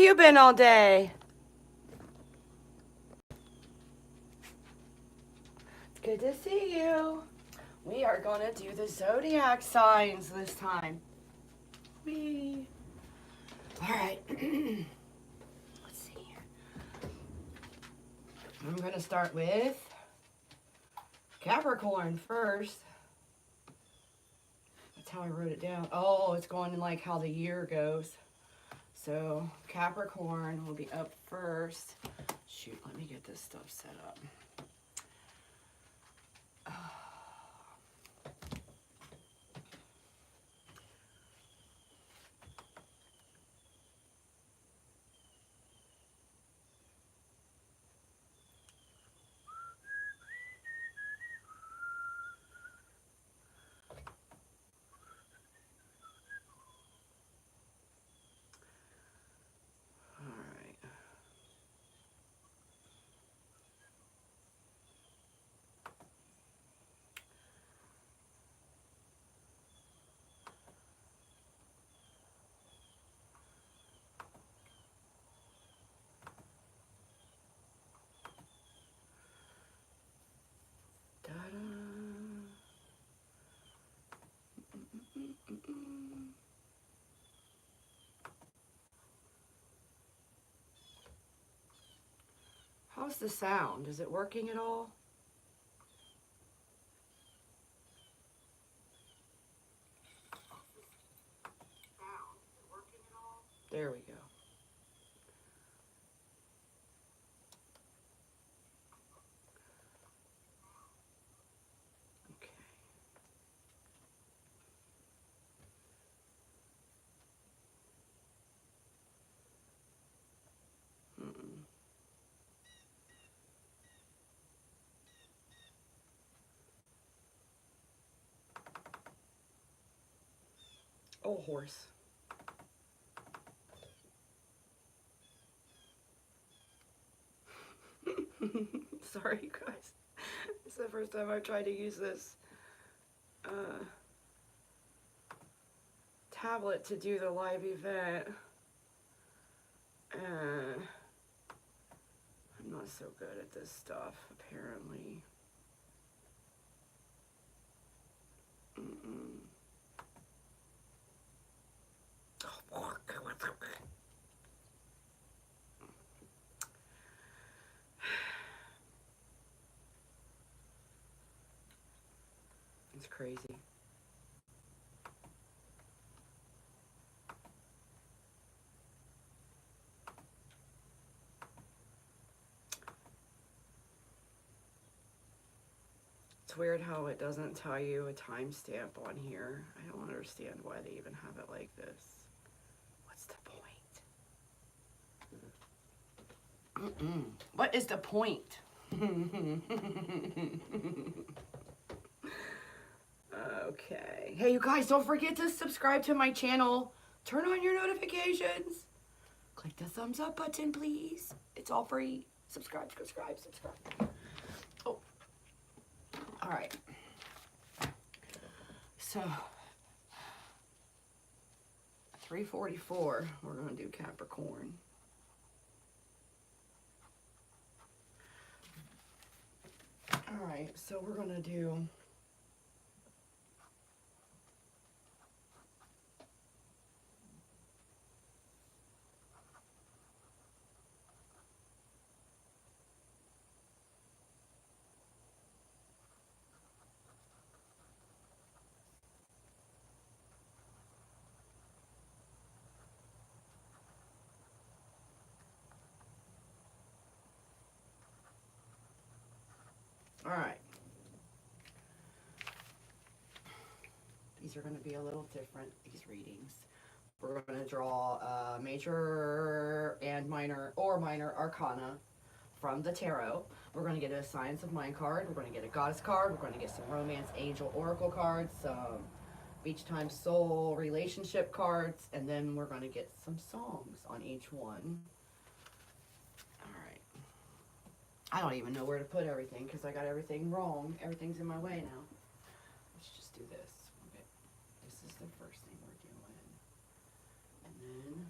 you been all day? It's good to see you. We are going to do the zodiac signs this time. Whee. All right. Let's see here. I'm going to start with Capricorn first. That's how I wrote it down. Oh, it's going in like how the year goes. So Capricorn will be up first. Shoot, let me get this stuff set up. How's the sound? Is it working at all? There we go. Okay. Oh, horse. Sorry, you guys. It's the first time I've tried to use this tablet to do the live event. And I'm not so good at this stuff, apparently. It's crazy. It's weird how it doesn't tell you a timestamp on here. I don't understand why they even have it like this. What's the point? What is the point? Okay. Hey, you guys, don't forget to subscribe to my channel. Turn on your notifications. Click the thumbs up button, please. It's all free. Subscribe, subscribe, subscribe. Oh. All right. So, 3:44, we're going to do Capricorn. All right, so we're going to do all right. These are going to be a little different, these readings. We're going to draw major and minor arcana from the tarot. We're going to get a Science of Mind card. We're going to get a Goddess card. We're going to get some Romance Angel Oracle cards, some Beach Time Soul relationship cards, and then we're going to get some songs on each one. All right. I don't even know where to put everything because I got everything wrong. Everything's in my way now. Let's just do this. Okay. This is the first thing we're doing. And then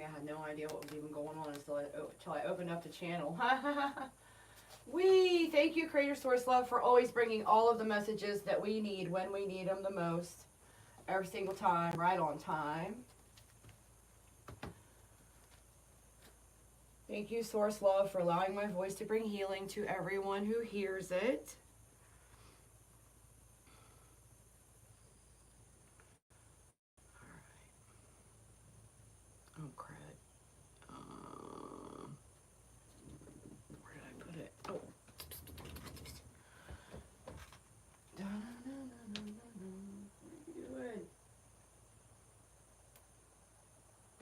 me. I had no idea what was even going on until I opened up the channel. Thank you, Creator Source Love, for always bringing all of the messages that we need when we need them the most. Every single time, right on time. Thank you, Source Love, for allowing my voice to bring healing to everyone who hears it. Oh, crud. Where did I put it? Oh. What are you doing?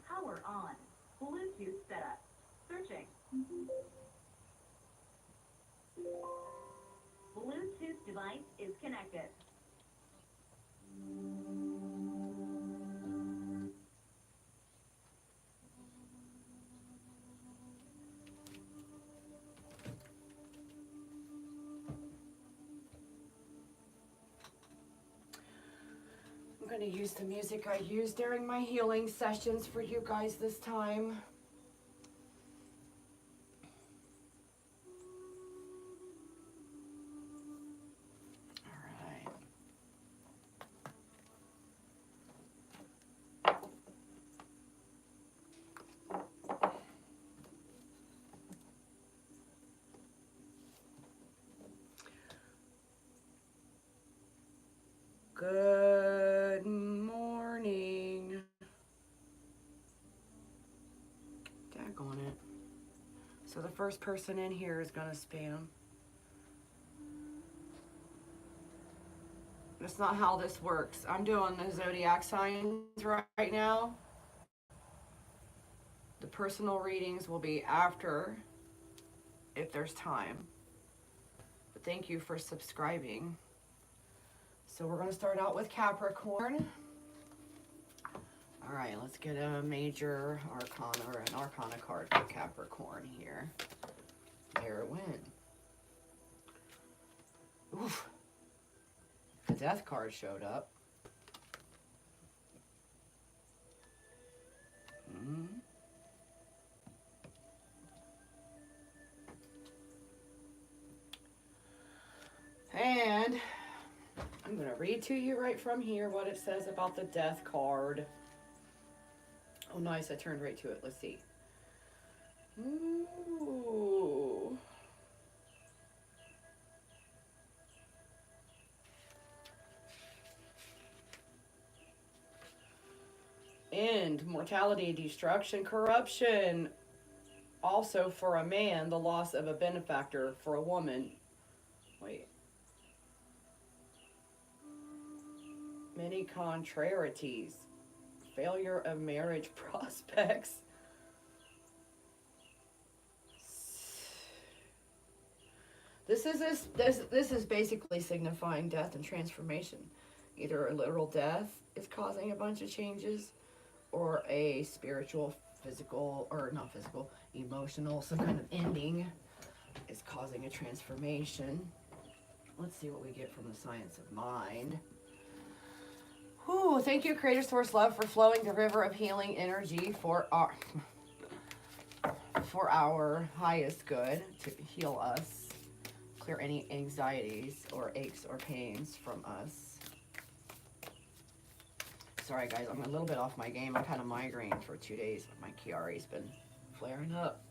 Power on. Bluetooth setup. Searching. Bluetooth device is connected. I'm going to use the music I used during my healing sessions for you guys this time. Good morning. Daggone it. So the first person in here is gonna spam. That's not how this works. I'm doing the zodiac signs right now. The personal readings will be after, if there's time. But thank you for subscribing. So we're going to start out with Capricorn. All right, let's get a major arcana or an arcana card for Capricorn here. There it went. Oof. The death card showed up. And I'm going to read to you right from here what it says about the death card. Oh, nice. I turned right to it. Let's see. Ooh. End, mortality, destruction, corruption. Also for a man, the loss of a benefactor. For a woman, wait. Many contrarieties. Failure of marriage prospects. This is basically signifying death and transformation. Either a literal death is causing a bunch of changes, or a spiritual, physical, or not physical, emotional, some kind of ending is causing a transformation. Let's see what we get from the science of mind. Whew, thank you, Creator Source Love, for flowing the river of healing energy for our highest good, to heal us, clear any anxieties or aches or pains from us. Sorry guys, I'm a little bit off my game. I've had a migraine for 2 days. My Chiari's been flaring up.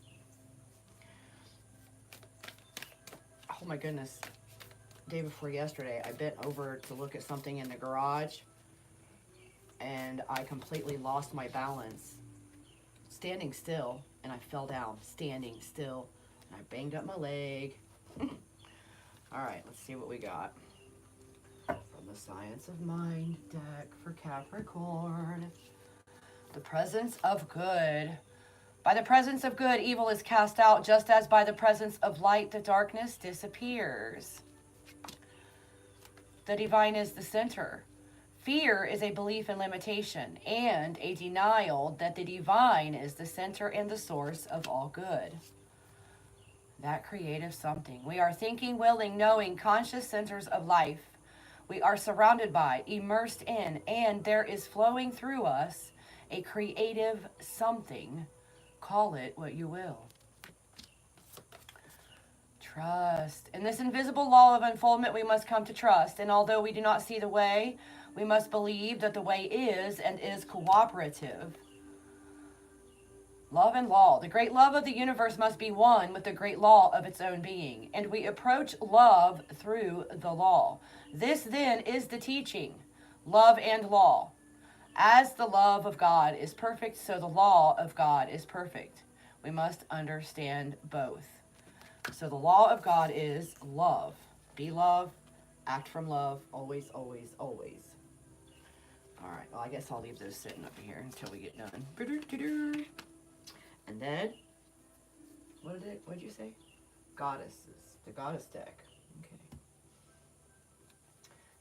Oh my goodness. Day before yesterday, I bent over to look at something in the garage, and I completely lost my balance. Standing still, and I fell down. Standing still, and I banged up my leg. All right, let's see what we got from the Science of Mind deck for Capricorn. The presence of good. By the presence of good, evil is cast out, just as by the presence of light, the darkness disappears. The divine is the center. Fear is a belief in limitation and a denial that the divine is the center and the source of all good. That creative something. We are thinking, willing, knowing, conscious centers of life. We are surrounded by, immersed in, and there is flowing through us a creative something. Call it what you will. Trust. In this invisible law of unfoldment, we must come to trust. And although we do not see the way, we must believe that the way is and is cooperative. Love and law. The great love of the universe must be one with the great law of its own being. And we approach love through the law. This then is the teaching. Love and law. As the love of God is perfect, so the law of God is perfect. We must understand both. So the law of God is love. Be love, act from love, always, always, always. All right, well, I guess I'll leave those sitting up here until we get done. And then, what did you say? Goddesses, the goddess deck. Okay.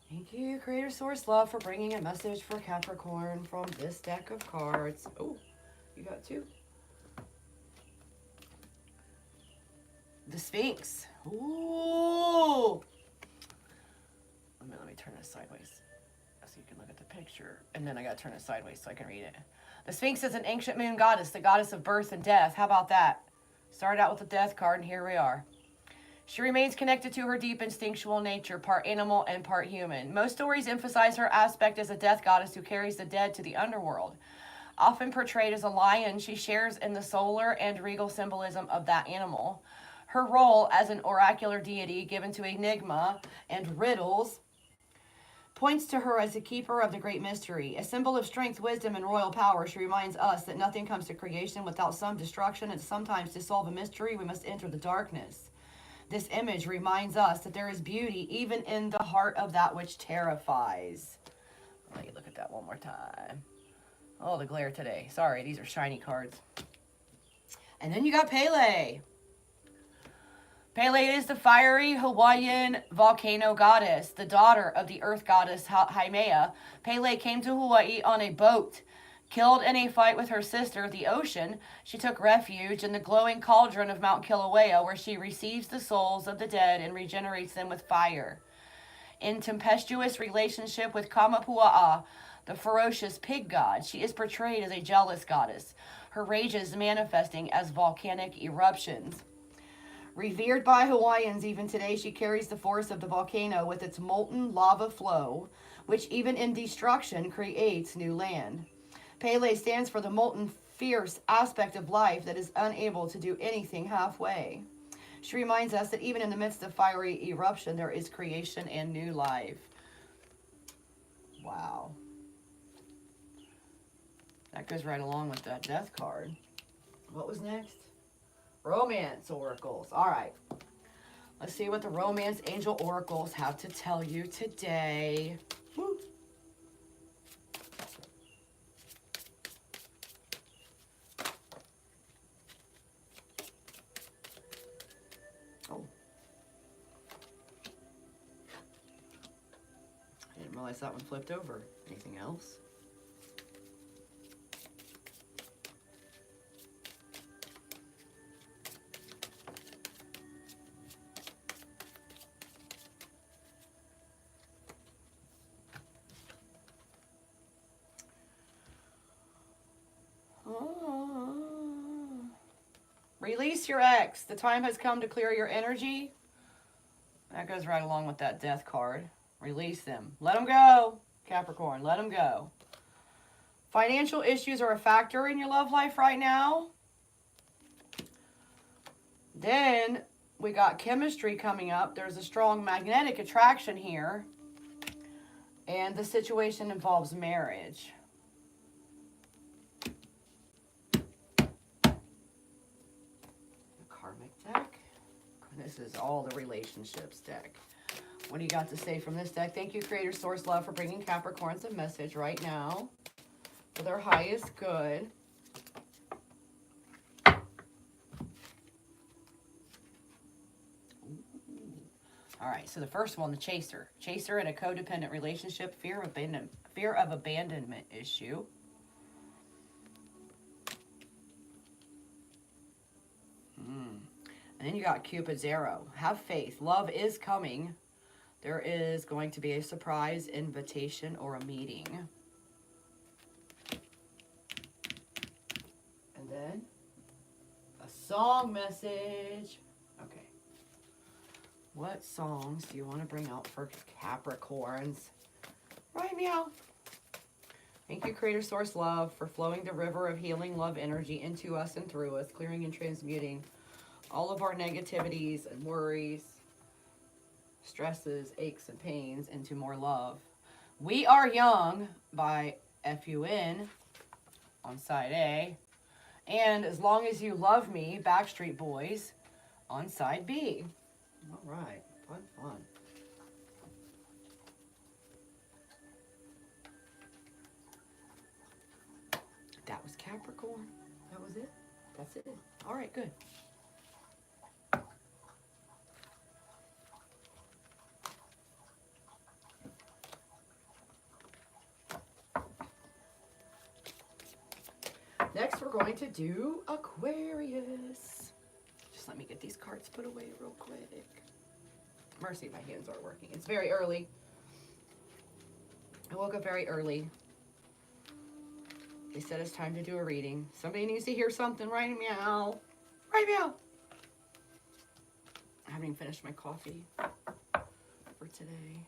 Thank you, Creator Source Love, for bringing a message for Capricorn from this deck of cards. Oh, you got two. The Sphinx. Ooh. Let me turn this sideways so you can look at the picture. And then I got to turn it sideways so I can read it. The Sphinx is an ancient moon goddess, the goddess of birth and death. How about that? Started out with the death card, and here we are. She remains connected to her deep instinctual nature, part animal and part human. Most stories emphasize her aspect as a death goddess who carries the dead to the underworld. Often portrayed as a lion, she shares in the solar and regal symbolism of that animal. Her role as an oracular deity given to enigma and riddles points to her as a keeper of the great mystery. A symbol of strength, wisdom, and royal power, she reminds us that nothing comes to creation without some destruction, and sometimes to solve a mystery, we must enter the darkness. This image reminds us that there is beauty even in the heart of that which terrifies. Let me look at that one more time. Oh, the glare today. Sorry, these are shiny cards. And then you got Pele. Pele is the fiery Hawaiian volcano goddess, the daughter of the earth goddess Haimea. Pele came to Hawaii on a boat. Killed in a fight with her sister, the ocean, she took refuge in the glowing cauldron of Mount Kilauea, where she receives the souls of the dead and regenerates them with fire. In tempestuous relationship with Kamapua'a, the ferocious pig god, she is portrayed as a jealous goddess, her rages manifesting as volcanic eruptions. Revered by Hawaiians even today, she carries the force of the volcano with its molten lava flow, which even in destruction creates new land. Pele stands for the molten, fierce aspect of life that is unable to do anything halfway. She reminds us that even in the midst of fiery eruption, there is creation and new life. Wow. That goes right along with that death card. What was next? Romance oracles. All right. Let's see what the romance angel oracles have to tell you today. Woo. Oh. I didn't realize that one flipped over. Anything else? Release your ex. The time has come to clear your energy. That goes right along with that death card. Release them. Let them go, Capricorn. Let them go. Financial issues are a factor in your love life right now. Then we got chemistry coming up. There's a strong magnetic attraction here. And the situation involves marriage. Deck. This is all the relationships deck. What do you got to say from this deck? Thank you, Creator Source Love, for bringing Capricorns a message right now for their highest good. All right, so the first one, the chaser. Chaser in a codependent relationship, fear of abandonment issue. And then you got Cupid's arrow. Have faith. Love is coming. There is going to be a surprise invitation or a meeting. song message. Okay. What songs do you want to bring out for Capricorns? Right, meow. Thank you, Creator Source Love, for flowing the river of healing love energy into us and through us, clearing and transmuting all of our negativities and worries, stresses, aches, and pains into more love. We Are Young by FUN on side A, and As Long As You Love Me, Backstreet Boys on side B. All right, fun, fun. That was Capricorn. That was it. That's it. All right, good. Next, we're going to do Aquarius. Just let me get these cards put away real quick. Mercy, my hands aren't working. It's very early. I woke up very early. They said it's time to do a reading. Somebody needs to hear something. Right, meow. Right, meow. I haven't even finished my coffee for today.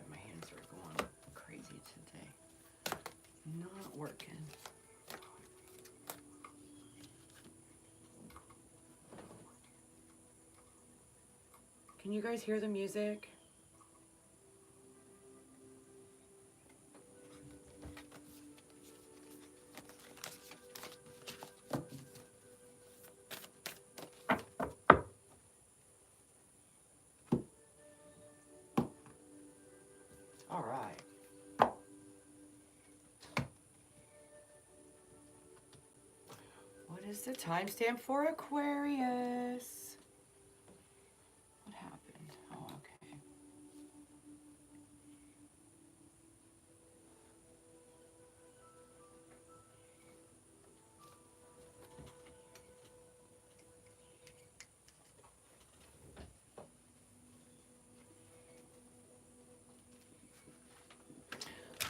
My hands are going crazy today. Not working. Can you guys hear the music? All right. What is the timestamp for Aquarius? What happened? Oh, okay.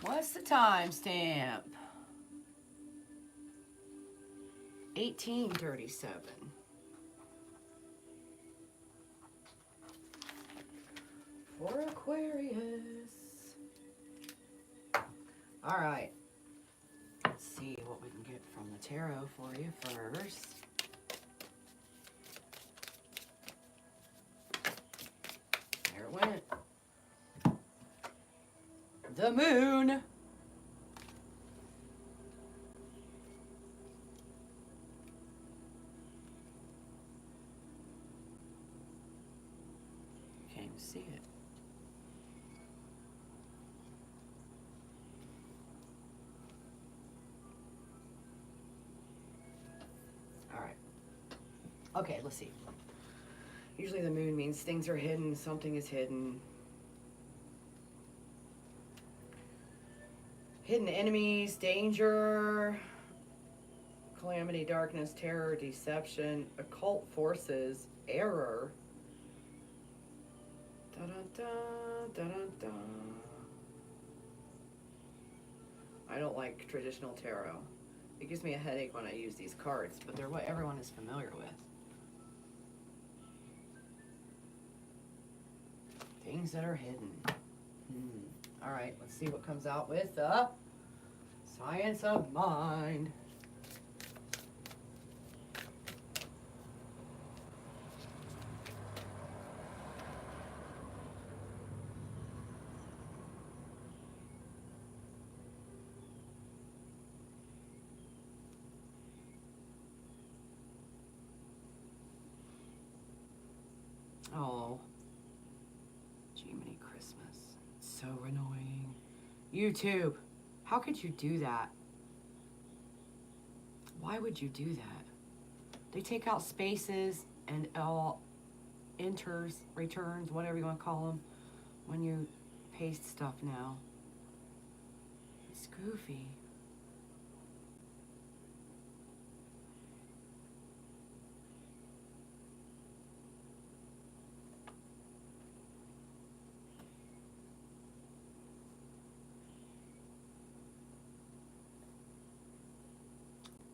What's the timestamp? 1837. For Aquarius. All right. Let's see what we can get from the tarot for you first. There it went. The moon. Can't even see it. All right. Okay, let's see. Usually the moon means things are hidden, something is hidden. Hidden enemies, danger, calamity, darkness, terror, deception, occult forces, error. Da-da-da, da-da-da. I don't like traditional tarot. It gives me a headache when I use these cards, but they're what everyone is familiar with. Things that are hidden. All right, let's see what comes out with the Science of Mind. Oh. Gemini Christmas. So annoying. YouTube. How could you do that? Why would you do that? They take out spaces and all enters, returns, whatever you want to call them, when you paste stuff now. It's goofy.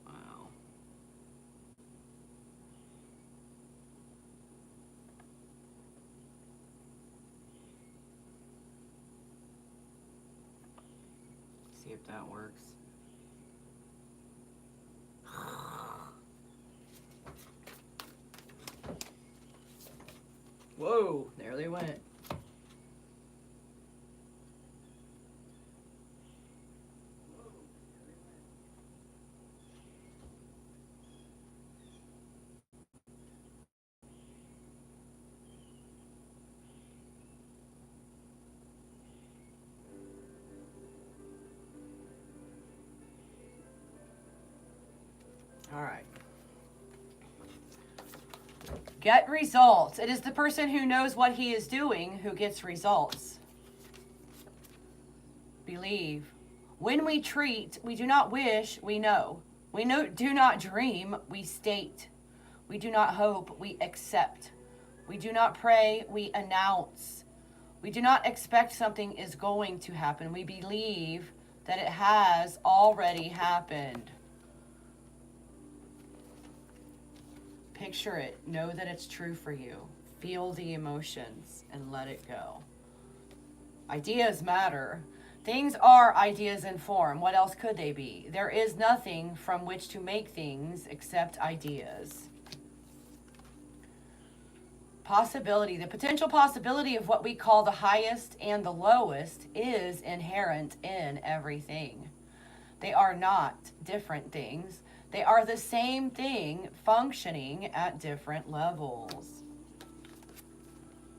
Wow. See if that works. Whoa, there they went. All right. Get results. It is the person who knows what he is doing who gets results. Believe. When we treat, we do not wish, we know. We do not dream, we state. We do not hope, we accept. We do not pray, we announce. We do not expect something is going to happen. We believe that it has already happened. Picture it. Know that it's true for you. Feel the emotions and let it go. Ideas matter. Things are ideas in form. What else could they be? There is nothing from which to make things except ideas. Possibility. The potential possibility of what we call the highest and the lowest is inherent in everything. They are not different things. They are the same thing functioning at different levels.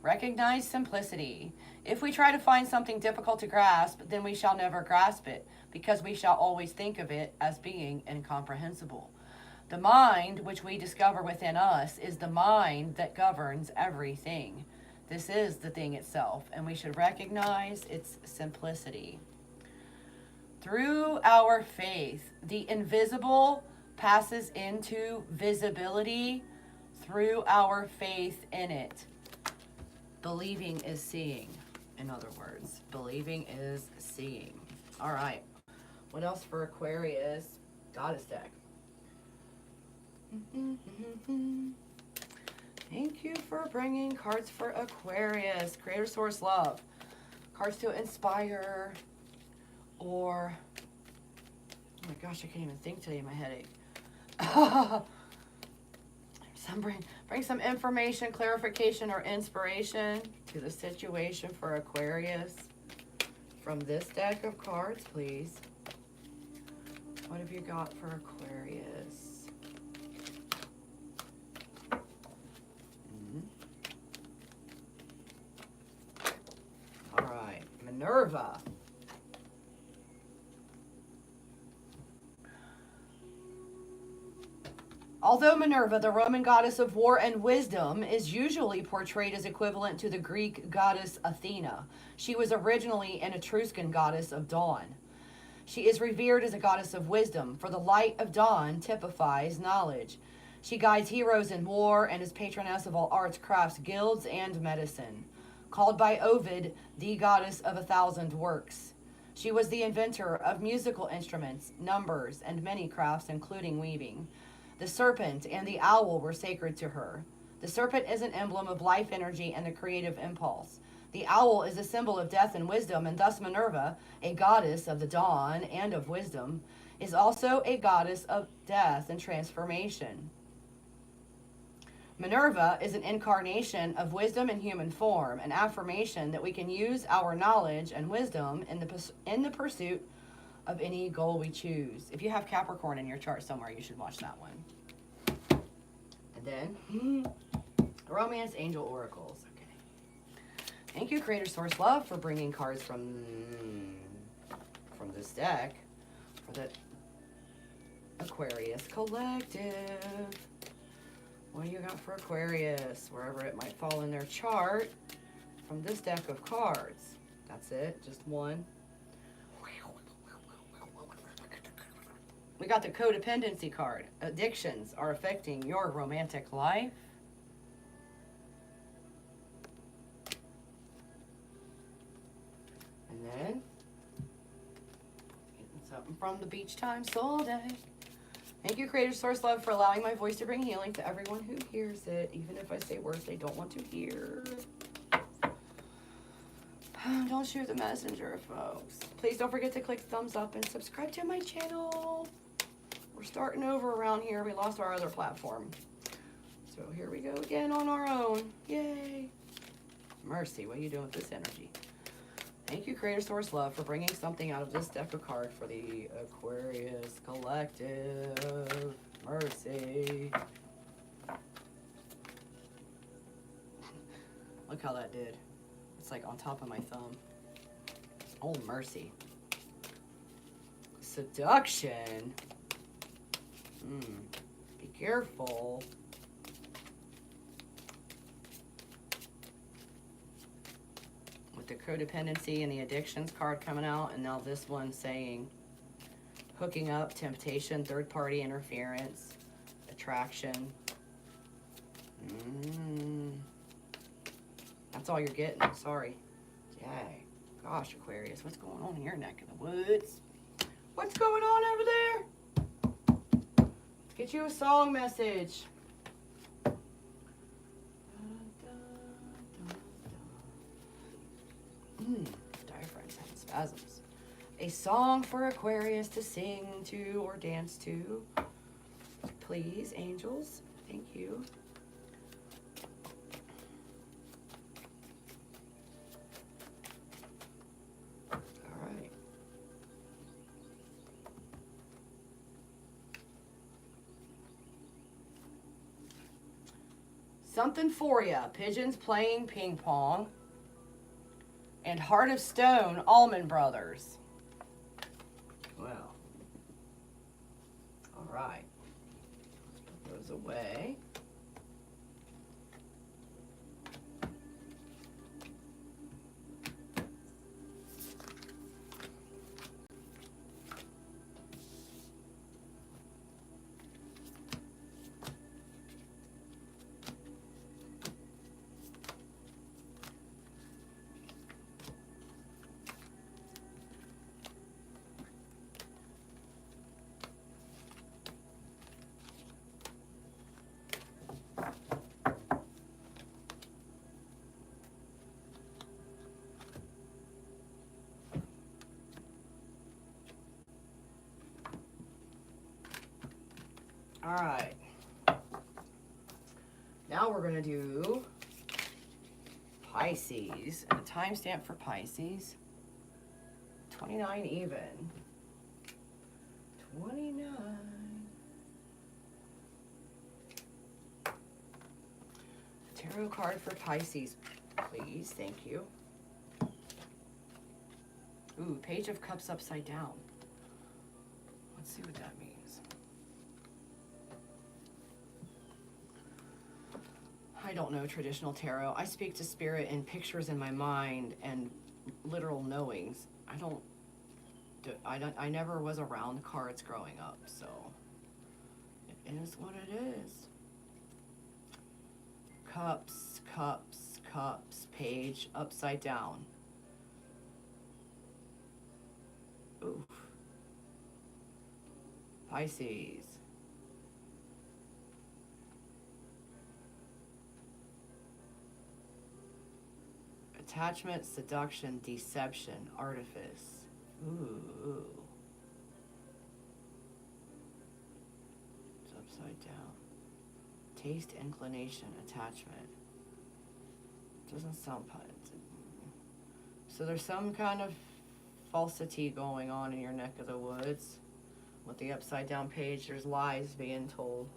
Recognize simplicity. If we try to find something difficult to grasp, then we shall never grasp it, because we shall always think of it as being incomprehensible. The mind which we discover within us is the mind that governs everything. This is the thing itself, and we should recognize its simplicity. Through our faith, the invisible passes into visibility through our faith in it. Believing is seeing. In other words, believing is seeing. All right. What else for Aquarius? Goddess deck. Thank you for bringing cards for Aquarius. Creator Source Love. Cards to inspire or... Oh my gosh, I can't even think today. My headache. Bring some information, clarification, or inspiration to the situation for Aquarius from this deck of cards, please. What have you got for Aquarius? All right, Minerva. Although Minerva, the Roman goddess of war and wisdom, is usually portrayed as equivalent to the Greek goddess Athena, she was originally an Etruscan goddess of dawn. She is revered as a goddess of wisdom, for the light of dawn typifies knowledge. She guides heroes in war and is patroness of all arts, crafts, guilds, and medicine. Called by Ovid, the goddess of 1,000 works. She was the inventor of musical instruments, numbers, and many crafts, including weaving. The serpent and the owl were sacred to her. The serpent is an emblem of life energy and the creative impulse. The owl is a symbol of death and wisdom, and thus Minerva, a goddess of the dawn and of wisdom, is also a goddess of death and transformation. Minerva is an incarnation of wisdom in human form, an affirmation that we can use our knowledge and wisdom in the pursuit of any goal we choose. If you have Capricorn in your chart somewhere, you should watch that one. And then Romance Angel Oracles. Okay. Thank you, Creator Source Love, for bringing cards from this deck for the Aquarius Collective. What do you got for Aquarius? Wherever it might fall in their chart from this deck of cards. That's it. Just one. We got the codependency card. Addictions are affecting your romantic life. And then, getting something from the Beach Time Soul Deck. Thank you, Creator Source Love, for allowing my voice to bring healing to everyone who hears it, even if I say words they don't want to hear. Don't shoot the messenger, folks. Please don't forget to click thumbs up and subscribe to my channel. We're starting over around here. We lost our other platform. So here we go again on our own. Yay. Mercy, what are you doing with this energy? Thank you, Creator Source Love, for bringing something out of this deck of cards for the Aquarius Collective. Mercy. Look how that did. It's like on top of my thumb. Oh, mercy. Seduction. Be careful. With the codependency and the addictions card coming out, and now this one saying hooking up, temptation, third party interference, attraction. That's all you're getting. Sorry. Yay. Gosh, Aquarius, what's going on in your neck of the woods? What's going on over there? Let's get you a song message. Diaphragm's having spasms. A song for Aquarius to sing to or dance to. Please, angels. Thank you. Something for ya. Pigeons playing ping pong. And Heart of Stone, Allman Brothers. Well. All right. Put those away. All right. Now we're going to do Pisces. And the timestamp for Pisces, 29 even. 29. Tarot card for Pisces, please. Thank you. Ooh, Page of Cups upside down. Let's see what that means. I don't know traditional tarot. I speak to spirit in pictures in my mind and literal knowings. I never was around cards growing up, so it is what it is. Cups, cups, cups, page upside down. Oof. Pisces. Attachment, seduction, deception, artifice. Ooh. It's upside down. Taste, inclination, attachment. Doesn't sound fun. So there's some kind of falsity going on in your neck of the woods. With the upside down page, there's lies being told.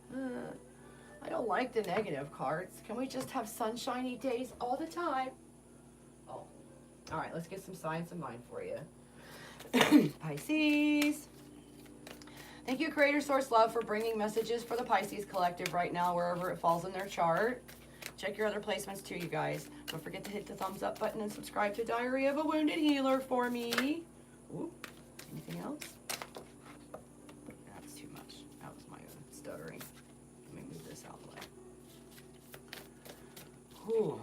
I don't like the negative cards. Can we just have sunshiny days all the time? Oh, all right, let's get some science of mind for you. Pisces. Thank you, Creator Source Love, for bringing messages for the Pisces collective right now, wherever it falls in their chart. Check your other placements too, you guys. Don't forget to hit the thumbs up button and subscribe to Diary of a Wounded Healer for me. Ooh, anything else? That's too much. That was my own stuttering. Let me move this out of the way. Ooh.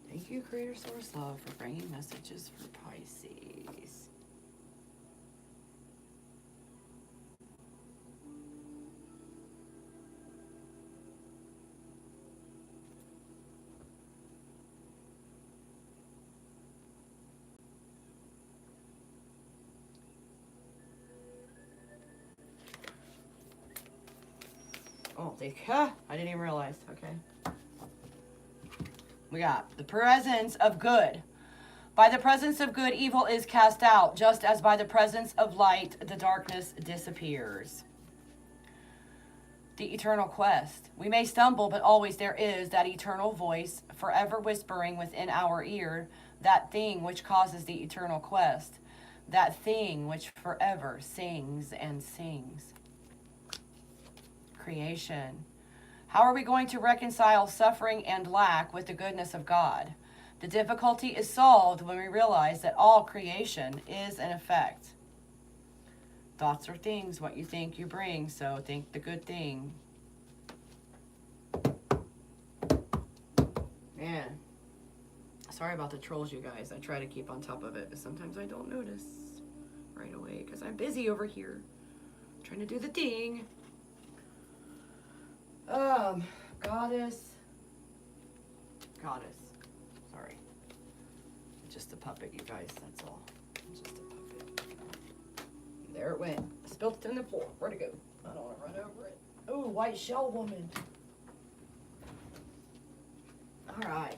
Thank you, Creator Source Love, for bringing messages for Pisces. Oh, I didn't even realize. Okay. We got the presence of good. By the presence of good, evil is cast out, just as by the presence of light, the darkness disappears. The eternal quest. We may stumble, but always there is that eternal voice, forever whispering within our ear, that thing which causes the eternal quest, that thing which forever sings and sings. Creation. How are we going to reconcile suffering and lack with the goodness of God? The difficulty is solved when we realize that all creation is an effect. Thoughts are things, what you think you bring, so think the good thing. Man, sorry about the trolls, you guys. I try to keep on top of it, but sometimes I don't notice right away because I'm busy over here trying to do the thing. Goddess. Sorry. Just a puppet, you guys, that's all. Just a puppet. There it went. I spilled it in the floor. Where'd it go? I don't want to run over it. Oh, white shell woman. All right.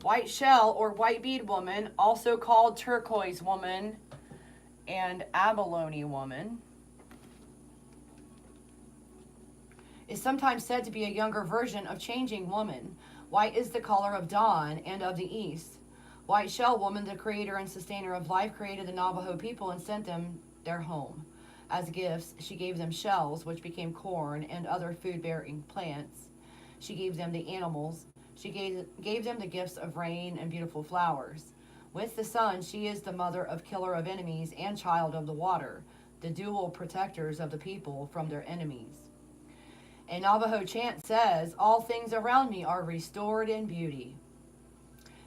White shell or white bead woman, also called turquoise woman and abalone woman, is sometimes said to be a younger version of changing woman. White is the color of dawn and of the east. White shell woman, the creator and sustainer of life, created the Navajo people and sent them their home. As gifts, she gave them shells, which became corn and other food-bearing plants. She gave them the animals. She gave them the gifts of rain and beautiful flowers. With the sun, she is the mother of killer of enemies and child of the water, the dual protectors of the people from their enemies. A Navajo chant says, "All things around me are restored in beauty."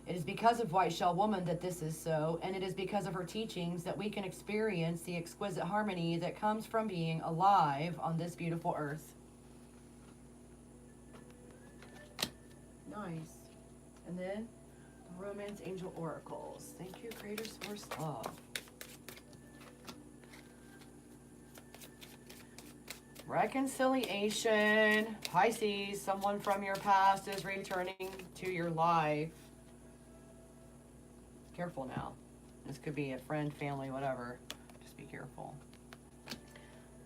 It is because of White Shell Woman that this is so, and it is because of her teachings that we can experience the exquisite harmony that comes from being alive on this beautiful earth. Nice. And then, the Romance Angel Oracles. Thank you, Creator Source Love. Reconciliation. Pisces, someone from your past is returning to your life. Careful now. This could be a friend, family, whatever. Just be careful.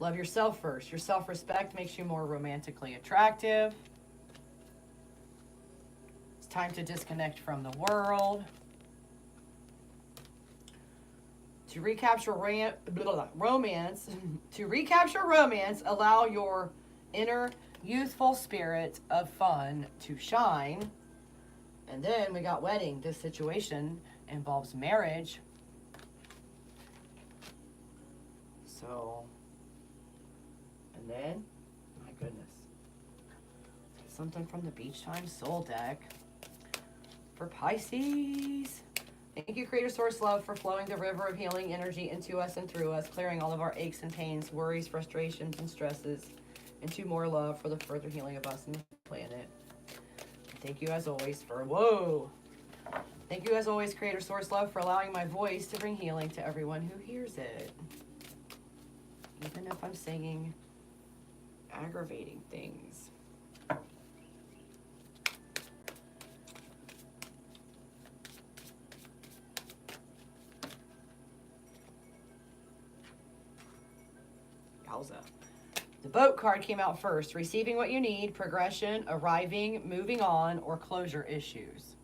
Love yourself first. Your self-respect makes you more romantically attractive. It's time to disconnect from the world. To recapture romance, allow your inner youthful spirit of fun to shine. And then we got wedding. This situation involves marriage. So, and then, my goodness, something from the Beach Time Soul deck for Pisces. Thank you, Creator Source Love, for flowing the river of healing energy into us and through us, clearing all of our aches and pains, worries, frustrations, and stresses, into more love for the further healing of us and the planet. Thank you, as always, Thank you, as always, Creator Source Love, for allowing my voice to bring healing to everyone who hears it. Even if I'm singing aggravating things. Yowza. The boat card came out first. Receiving what you need, progression, arriving, moving on, or closure issues.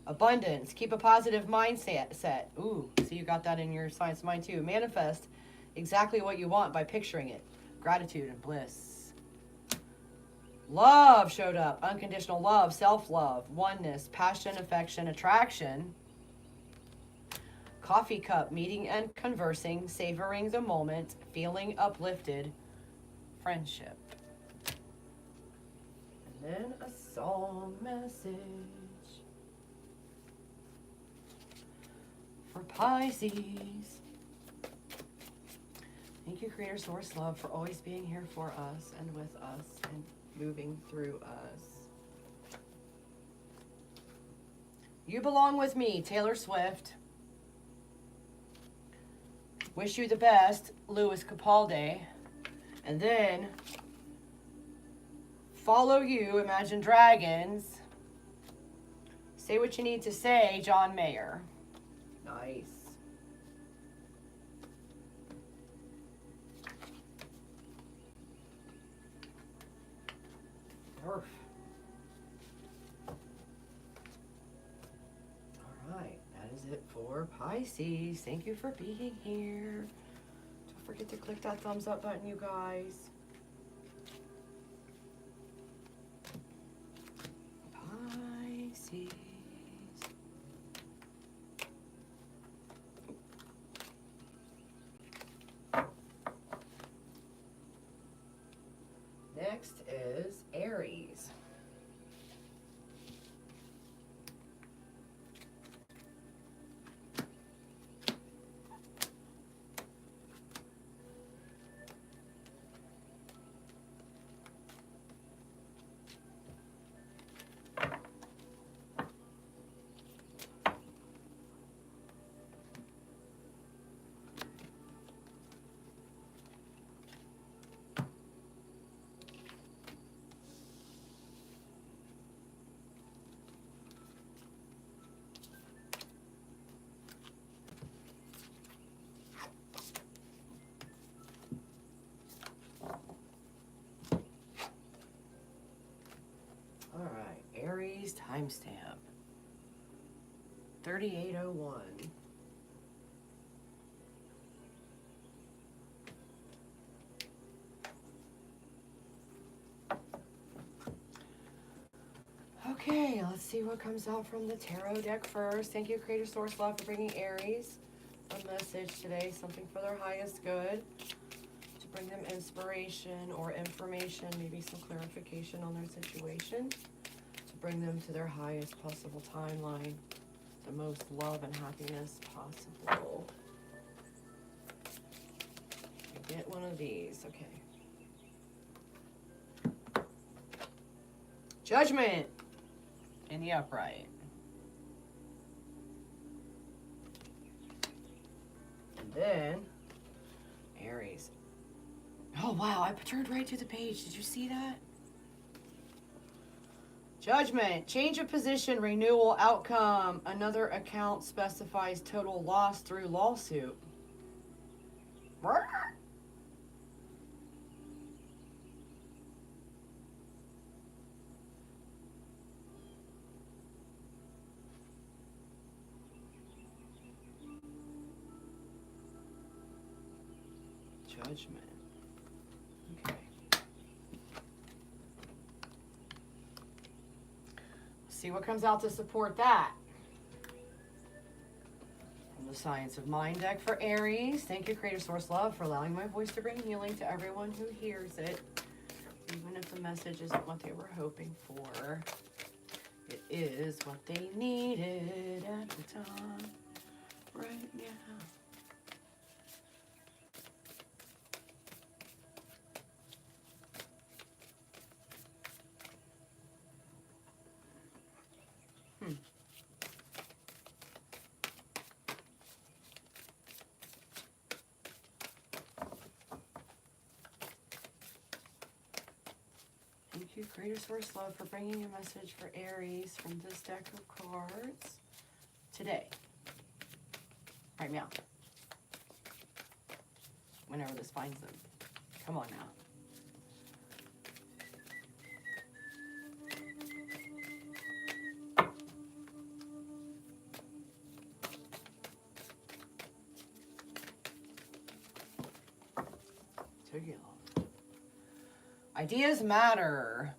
Abundance. Keep a positive mindset. Ooh, so you got that in your science of mind too. Manifest exactly what you want by picturing it. Gratitude and bliss. Love showed up. Unconditional love, self-love, oneness, passion, affection, attraction. Coffee cup, meeting and conversing, savoring the moment, feeling uplifted, friendship. And then a song message for Pisces. Thank you, Creator Source Love, for always being here for us and with us and moving through us. You belong with me, Taylor Swift. Wish you the best, Louis Capaldi. And then Follow You, Imagine Dragons. Say What You Need to Say, John Mayer. Nice. All right, that is it for Pisces. Thank you for being here. Don't forget to click that thumbs up button, you guys. Pisces. Next is Aries. All right, Aries timestamp 3801. Okay, let's see what comes out from the tarot deck first. Thank you, Creator Source Love, for bringing Aries a message today, something for their highest good, to bring them inspiration or information, maybe some clarification on their situation, to bring them to their highest possible timeline, the most love and happiness possible. Get one of these, okay. Judgment in the upright. And then Aries. Oh wow, I turned right to the page. Did you see that? Judgment, change of position, renewal, outcome. Another account specifies total loss through lawsuit. Judgment. Okay. See what comes out to support that. From the Science of Mind deck for Aries. Thank you, Creator Source Love, for allowing my voice to bring healing to everyone who hears it. Even if the message isn't what they were hoping for, it is what they needed at the time, right now. Thank you, Creator Source Love, for bringing a message for Aries from this deck of cards today. Right now. Whenever this finds them. Come on now. Ideas matter.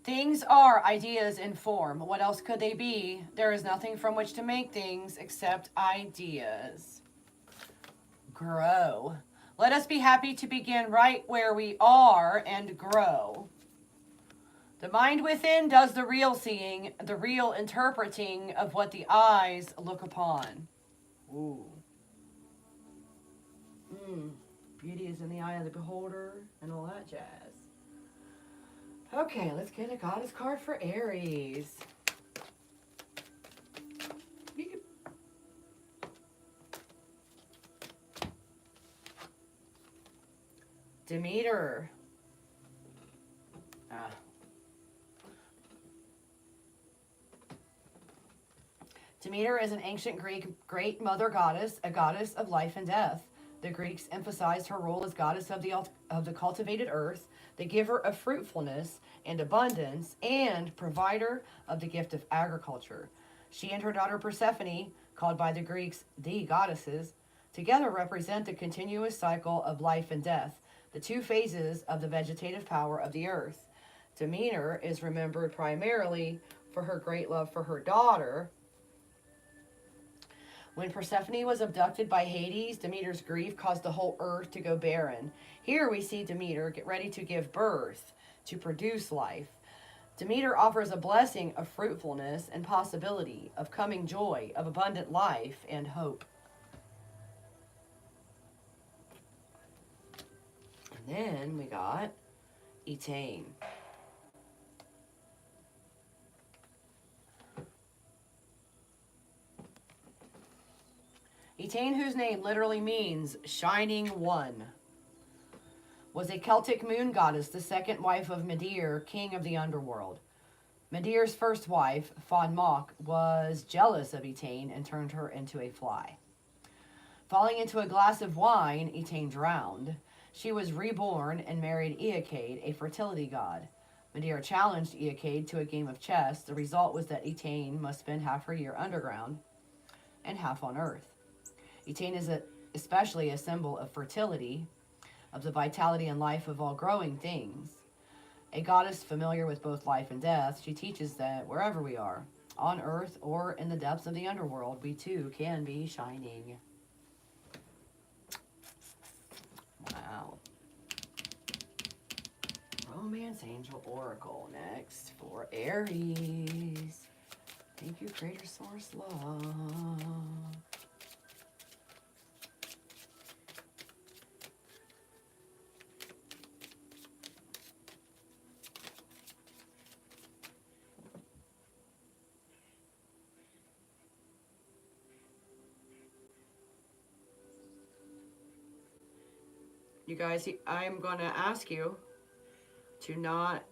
Things are ideas in form. What else could they be? There is nothing from which to make things except ideas. Grow. Let us be happy to begin right where we are and grow. The mind within does the real seeing, the real interpreting of what the eyes look upon. Ooh. Beauty is in the eye of the beholder and all that jazz. Okay, let's get a goddess card for Aries. Demeter. Demeter is an ancient Greek great mother goddess, a goddess of life and death. The Greeks emphasized her role as goddess of the cultivated earth, the giver of fruitfulness and abundance, and provider of the gift of agriculture. She and her daughter Persephone, called by the Greeks the goddesses, together represent the continuous cycle of life and death, the two phases of the vegetative power of the earth. Demeter is remembered primarily for her great love for her daughter. When Persephone was abducted by Hades, Demeter's grief caused the whole earth to go barren. Here we see Demeter get ready to give birth, to produce life. Demeter offers a blessing of fruitfulness and possibility, of coming joy, of abundant life and hope. And then we got Etain. Etain, whose name literally means shining one, was a Celtic moon goddess, the second wife of Medir, king of the underworld. Medir's first wife, Fon Mach, was jealous of Etain and turned her into a fly. Falling into a glass of wine, Etain drowned. She was reborn and married Eacade, a fertility god. Medir challenged Eacade to a game of chess. The result was that Etain must spend half her year underground and half on earth. Etain is especially a symbol of fertility, of the vitality and life of all growing things. A goddess familiar with both life and death, she teaches that wherever we are, on earth or in the depths of the underworld, we too can be shining. Wow. Romance Angel Oracle next for Aries. Thank you, Creator Source Love. You guys, I'm going to ask you to not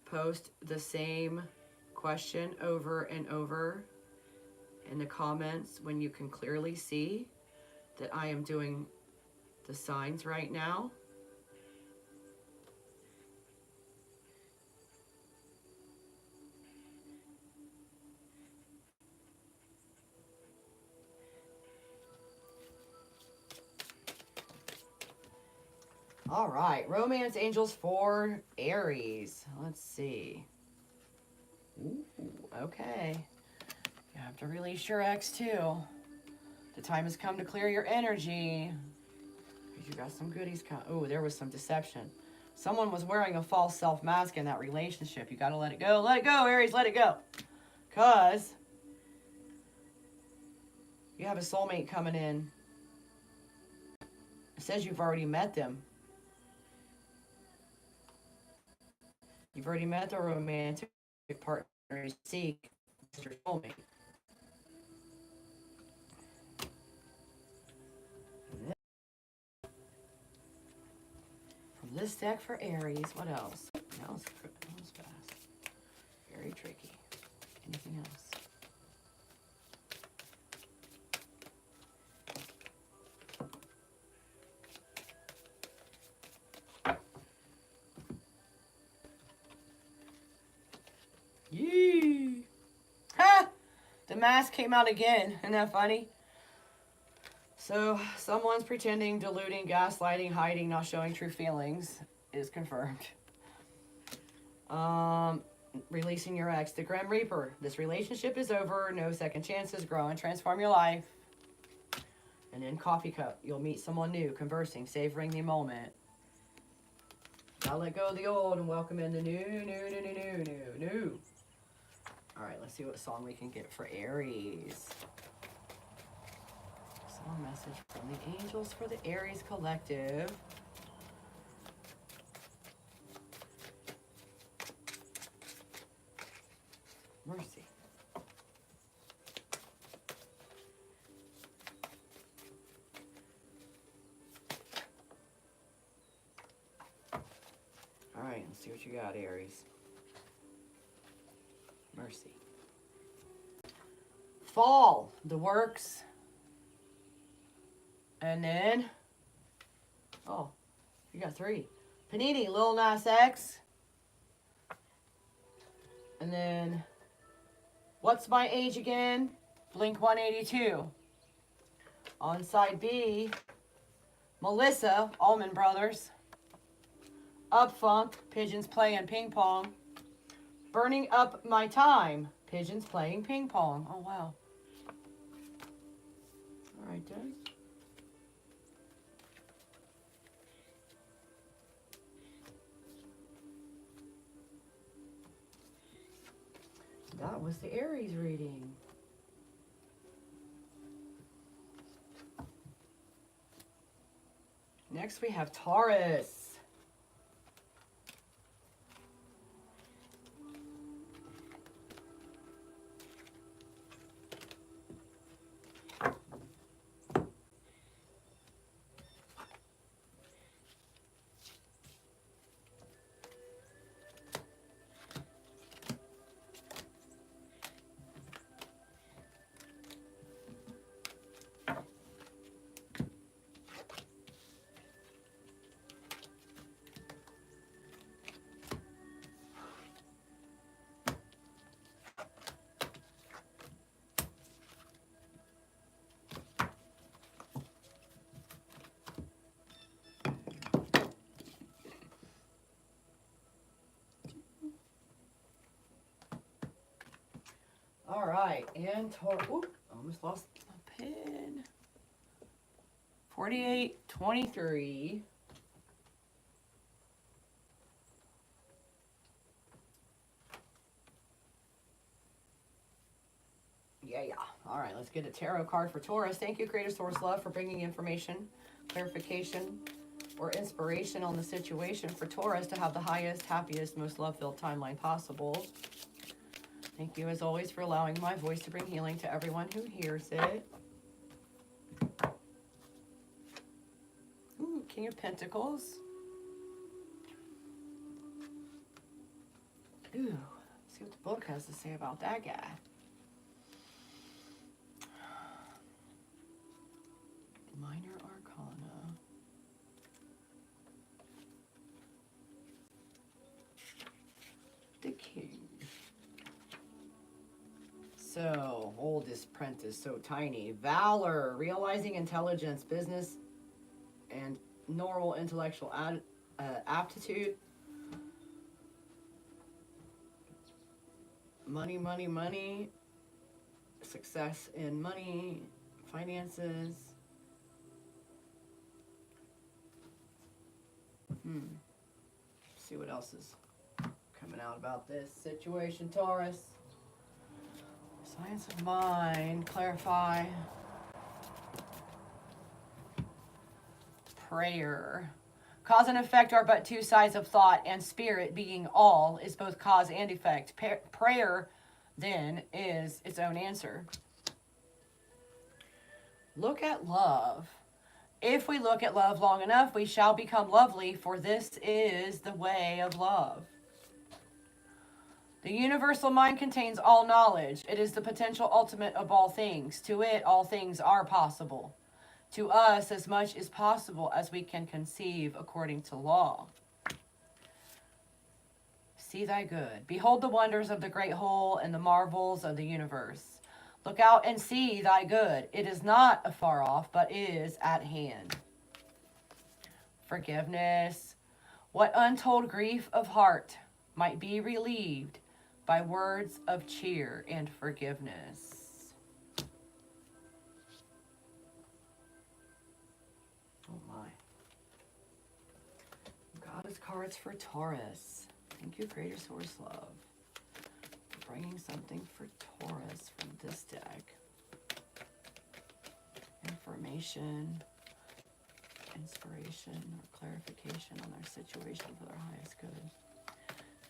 post the same question over and over in the comments when you can clearly see that I am doing the signs right now. All right, Romance Angels for Aries. Let's see. Ooh, okay. You have to release your ex too. The time has come to clear your energy. Because you got some goodies coming. Oh, there was some deception. Someone was wearing a false self mask in that relationship. You got to let it go. Let it go, Aries. Let it go. Because you have a soulmate coming in. It says you've already met them. You've already met the romantic partner you seek, Mr. Soulmate. From this deck for Aries, what else? That was fast. Very tricky. Anything else? mask came out again. Isn't that funny? So, someone's pretending, deluding, gaslighting, hiding, not showing true feelings is confirmed. Releasing your ex, the Grim Reaper. This relationship is over. No second chances. Grow and transform your life. And then Coffee Cup. You'll meet someone new, conversing, savoring the moment. Now let go of the old and welcome in the new. All right, let's see what song we can get for Aries. Song message from the angels for the Aries collective. Mercy. All right, let's see what you got, Aries. Mercy. Fall, the works. And then, oh, you got 3. Panini, Lil Nas X. And then, What's My Age Again? Blink 182. On side B, Melissa, Allman Brothers. Up Funk, Pigeons Playing Ping Pong. Burning Up My Time, Pigeons Playing Ping Pong. Oh, wow. All right, then. That was the Aries reading. Next we have Taurus. All right, and almost lost my pen. 4823. Yeah. All right, let's get a tarot card for Taurus. Thank you, Creator Source Love, for bringing information, clarification, or inspiration on the situation for Taurus to have the highest, happiest, most love-filled timeline possible. Thank you, as always, for allowing my voice to bring healing to everyone who hears it. Ooh, King of Pentacles. Ooh, let's see what the book has to say about that guy. Minor Arcana. The King. So, oldest apprentice, so tiny. Valor, realizing intelligence, business, and normal intellectual aptitude. Money. Success in money, finances. See what else is coming out about this situation, Taurus. Science of mind, clarify. Prayer. Cause and effect are but two sides of thought, and spirit, being all, is both cause and effect. Prayer, then, is its own answer. Look at love. If we look at love long enough, we shall become lovely, for this is the way of love. The universal mind contains all knowledge. It is the potential ultimate of all things. To it, all things are possible. To us, as much is possible as we can conceive according to law. See thy good. Behold the wonders of the great whole and the marvels of the universe. Look out and see thy good. It is not afar off, but is at hand. Forgiveness. What untold grief of heart might be relieved by words of cheer and forgiveness. Oh my. Goddess cards for Taurus. Thank you, Greater Source Love, for bringing something for Taurus from this deck. Information, inspiration, or clarification on their situation for their highest good.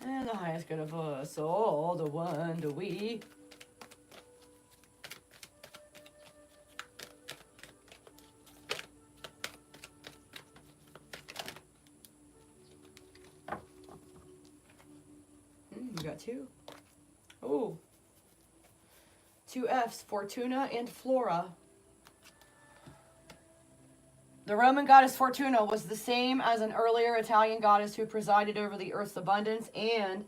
And the highest good of us all, the one, the we. We got two. Oh. Two Fs, Fortuna and Flora. The Roman goddess Fortuna was the same as an earlier Italian goddess who presided over the earth's abundance and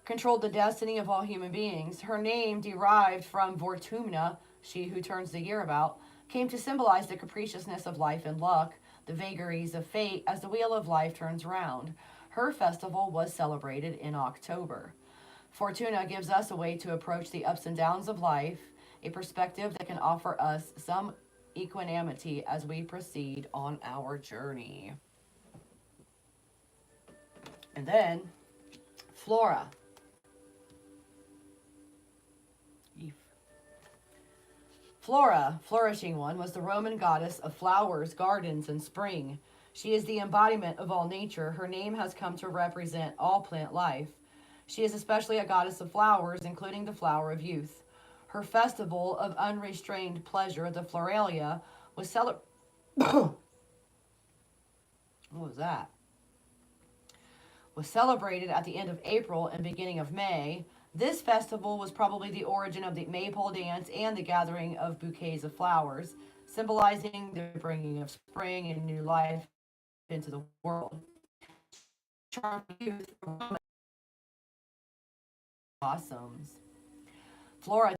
controlled the destiny of all human beings. Her name, derived from Vortumna, she who turns the year about, came to symbolize the capriciousness of life and luck, the vagaries of fate as the wheel of life turns round. Her festival was celebrated in October. Fortuna gives us a way to approach the ups and downs of life, a perspective that can offer us some equanimity as we proceed on our journey. And then Flora. Flora, flourishing one, was the Roman goddess of flowers, gardens, and spring. She is the embodiment of all nature. Her name has come to represent all plant life. She is especially a goddess of flowers, including the flower of youth. Her festival of unrestrained pleasure, the Floralia, was celebrated. What was that? Was celebrated at the end of April and beginning of May. This festival was probably the origin of the maypole dance and the gathering of bouquets of flowers, symbolizing the bringing of spring and new life into the world. Charm youth blossoms. Flora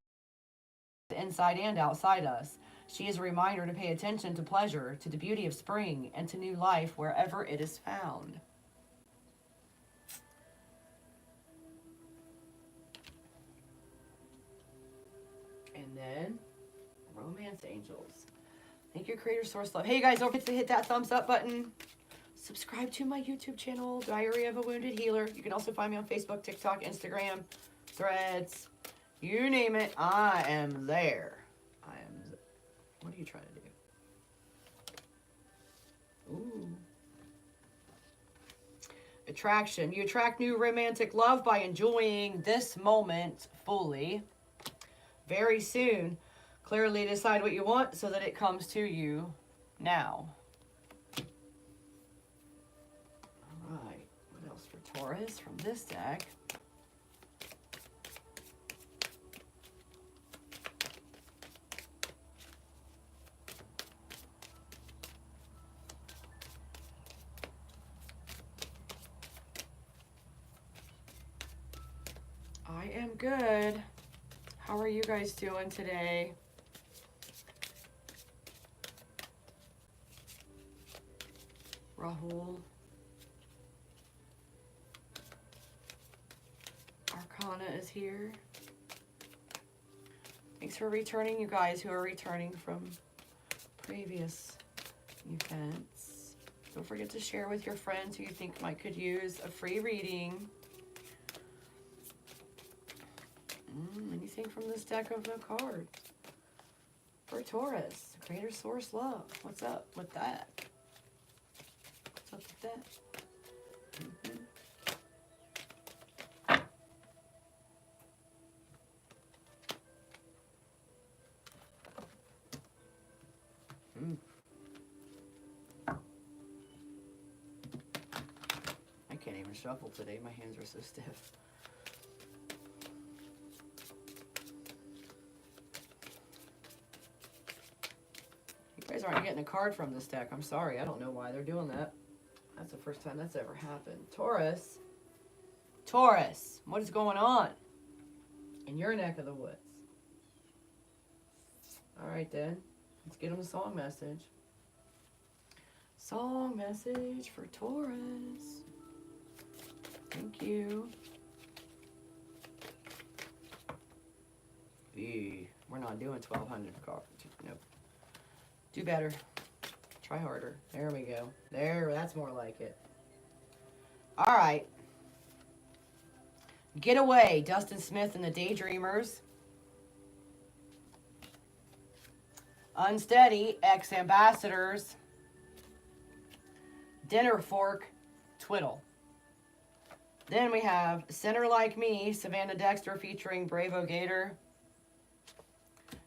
inside and outside us. She is a reminder to pay attention to pleasure, to the beauty of spring, and to new life wherever it is found. And then Romance Angels. Thank you, Creator Source Love. Hey, you guys, don't forget to hit that thumbs up button. Subscribe to my YouTube channel, Diary of a Wounded Healer. You can also find me on Facebook, TikTok, Instagram, Threads. You name it, I am there. What are you trying to do? Ooh. Attraction. You attract new romantic love by enjoying this moment fully. Very soon. Clearly decide what you want so that it comes to you now. All right. What else for Taurus from this deck? I am good. How are you guys doing today? Rahul. Arcana is here. Thanks for returning, you guys who are returning from previous events. Don't forget to share with your friends who you think could use a free reading. Anything from this deck of the cards for Taurus? Greater Source Love. What's up with that? What's up with that? I can't even shuffle today. My hands are so stiff. You guys aren't getting a card from this deck. I'm sorry. I don't know why they're doing that. That's the first time that's ever happened. Taurus. Taurus. What is going on in your neck of the woods? All right, then. Let's get them a song message. Song message for Taurus. Thank you. Eee, we're not doing 1,200 cards. Nope. Do better. Try harder. There we go. There, that's more like it. All right. Get Away, Dustin Smith and the Daydreamers. Unsteady, Ex-Ambassadors. Dinner Fork, Twiddle. Then we have Sinner Like Me, Savannah Dexter featuring Bravo Gator.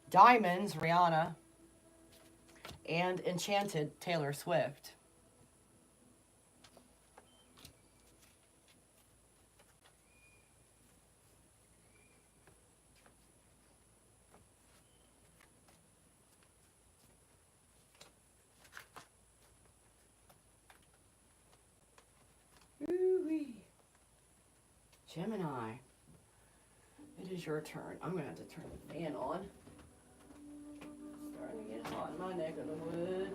Diamonds, Rihanna. And Enchanted, Taylor Swift. Ooh-wee. Gemini, it is your turn. I'm going to have to turn the fan on. It's starting to get hot in my neck of the woods.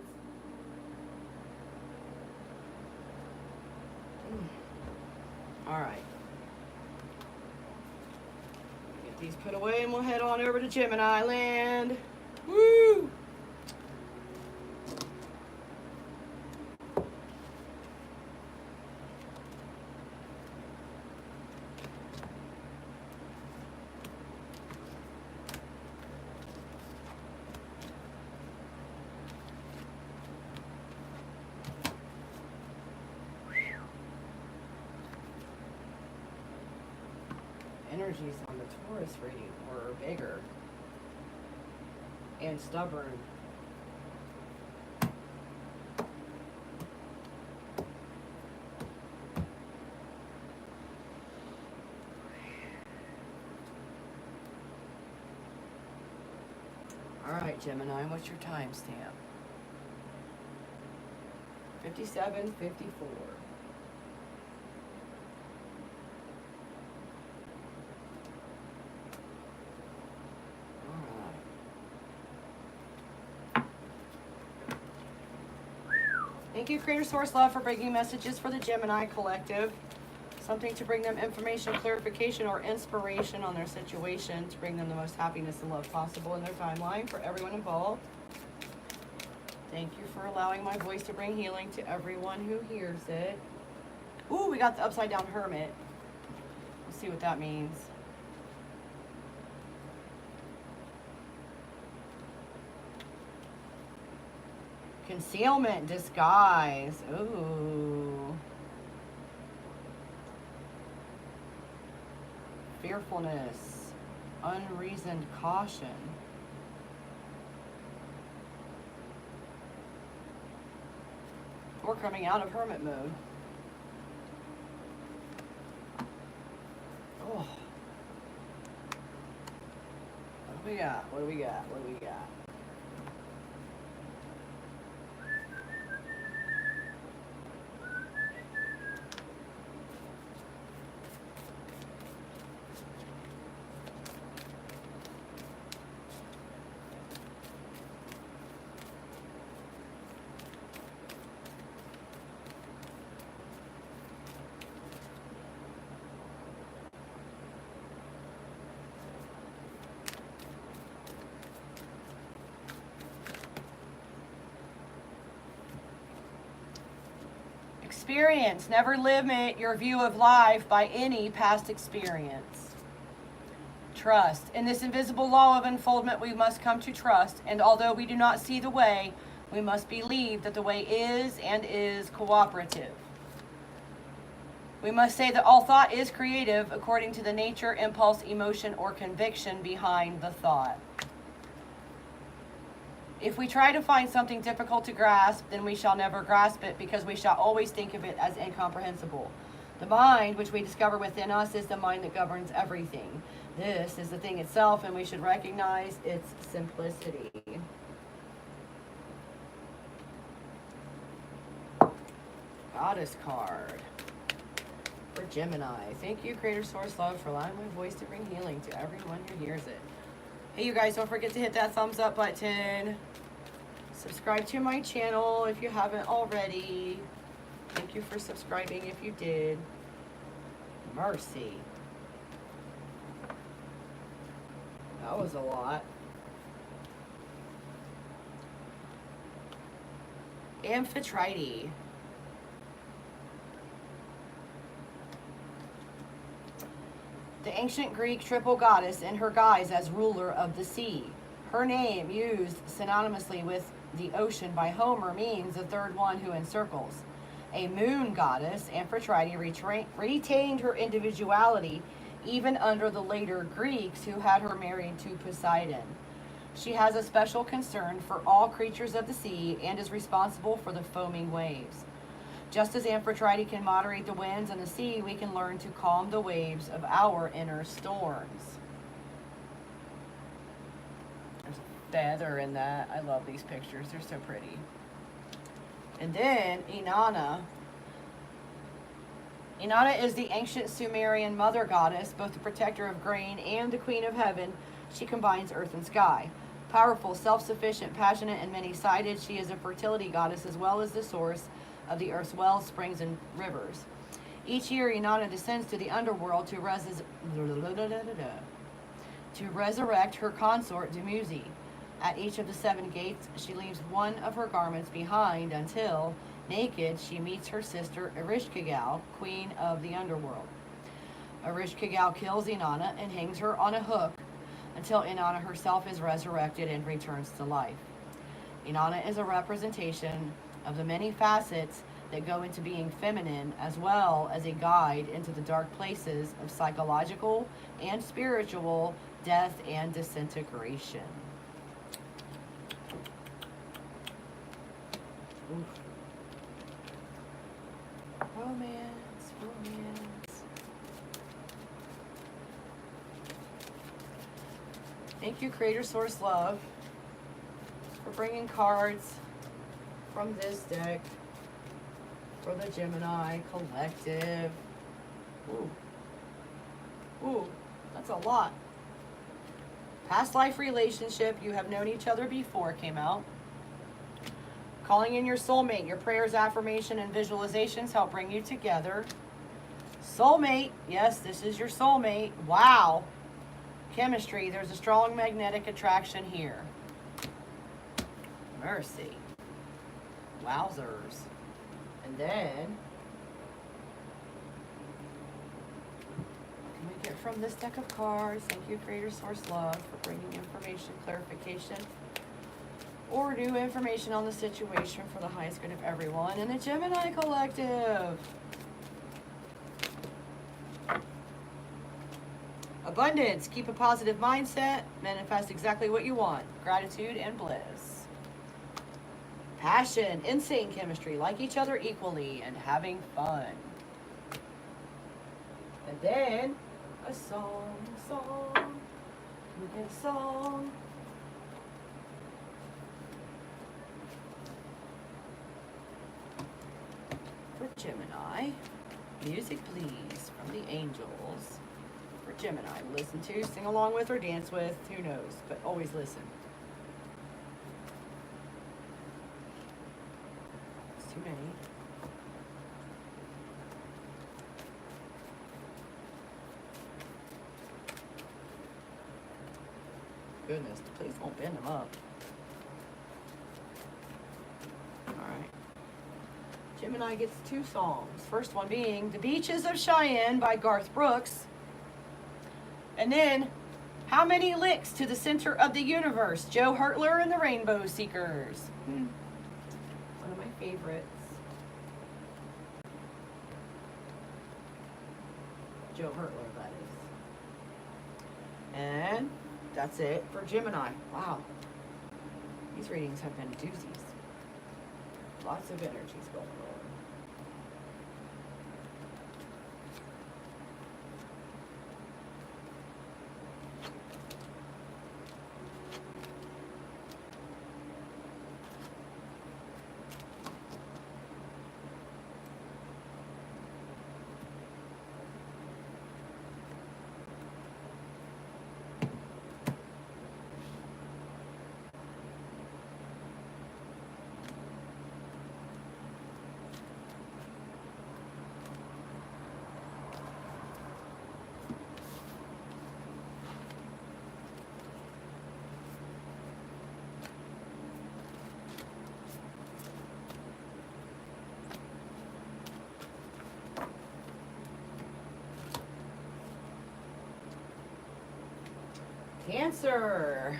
All right. Get these put away and we'll head on over to Gemini land. Woo! Energies on the Taurus reading were bigger and stubborn. All right, Gemini, what's your timestamp? 57:54. Thank you, Creator Source Love, for bringing messages for the Gemini Collective. Something to bring them information, clarification, or inspiration on their situation, to bring them the most happiness and love possible in their timeline for everyone involved. Thank you for allowing my voice to bring healing to everyone who hears it. Ooh, we got the upside down hermit. Let's see what that means. Concealment, disguise. Ooh. Fearfulness, unreasoned caution. Or coming out of hermit mode. Oh. What do we got? What do we got? What do we got? Experience. Never limit your view of life by any past experience. Trust. In this invisible law of unfoldment, we must come to trust, and although we do not see the way, we must believe that the way is and is cooperative. We must say that all thought is creative according to the nature, impulse, emotion, or conviction behind the thought. If we try to find something difficult to grasp, then we shall never grasp it, because we shall always think of it as incomprehensible. The mind, which we discover within us, is the mind that governs everything. This is the thing itself, and we should recognize its simplicity. Goddess card for Gemini. Thank you, Creator Source Love, for allowing my voice to bring healing to everyone who hears it. Hey, you guys, don't forget to hit that thumbs up button. Subscribe to my channel if you haven't already. Thank you for subscribing if you did. Mercy. That was a lot. Amphitrite. The ancient Greek triple goddess in her guise as ruler of the sea. Her name, used synonymously with the ocean by Homer, means the third one who encircles. A moon goddess, Amphitrite retained her individuality even under the later Greeks who had her married to Poseidon. She has a special concern for all creatures of the sea and is responsible for the foaming waves. Just as Amphitrite can moderate the winds and the sea, we can learn to calm the waves of our inner storms. There's a feather in that. I love these pictures. They're so pretty. And then Inanna. Inanna is the ancient Sumerian mother goddess, both the protector of grain and the queen of heaven. She combines earth and sky. Powerful, self-sufficient, passionate, and many-sided, she is a fertility goddess as well as the source of the earth's wells, springs, and rivers. Each year, Inanna descends to the underworld to resurrect her consort, Dumuzi. At each of the 7 gates, she leaves one of her garments behind until, naked, she meets her sister Ereshkigal, queen of the underworld. Ereshkigal kills Inanna and hangs her on a hook until Inanna herself is resurrected and returns to life. Inanna is a representation of the many facets that go into being feminine, as well as a guide into the dark places of psychological and spiritual death and disintegration. Oof. Romance, romance. Thank you, Creator Source Love, for bringing cards from this deck for the Gemini Collective. Ooh. Ooh, that's a lot. Past life relationship, you have known each other before, came out. Calling in your soulmate, your prayers, affirmation, and visualizations help bring you together. Soulmate, yes, this is your soulmate. Wow. Chemistry, there's a strong magnetic attraction here. Mercy. Wowzers. And then, what can we get from this deck of cards? Thank you, Creator Source Love, for bringing information, clarification, or new information on the situation for the highest good of everyone in the Gemini Collective. Abundance. Keep a positive mindset. Manifest exactly what you want. Gratitude and bliss. Passion. Insane chemistry. Like each other equally and having fun. And then a song. We get a song. For Gemini. Music, please, from the angels. For Gemini, listen to, sing along with, or dance with. Who knows? But always listen. It's too many. Goodness, please don't bend them up. Alright. Gemini gets 2 songs. First one being The Beaches of Cheyenne by Garth Brooks. And then, How Many Licks to the Center of the Universe? Joe Hertler and the Rainbow Seekers. One of my favorites. Joe Hertler, that is. And that's it for Gemini. Wow. These readings have been doozies. Lots of energies going on. Cancer.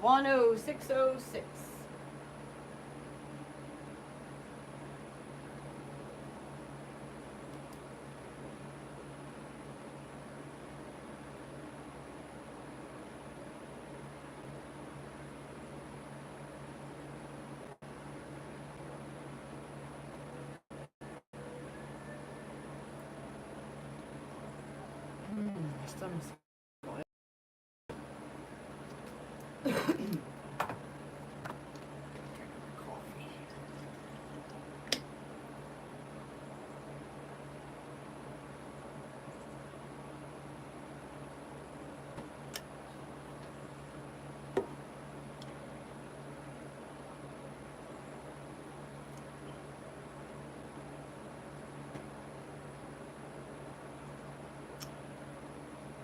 10606. My stomach's going. Coffee.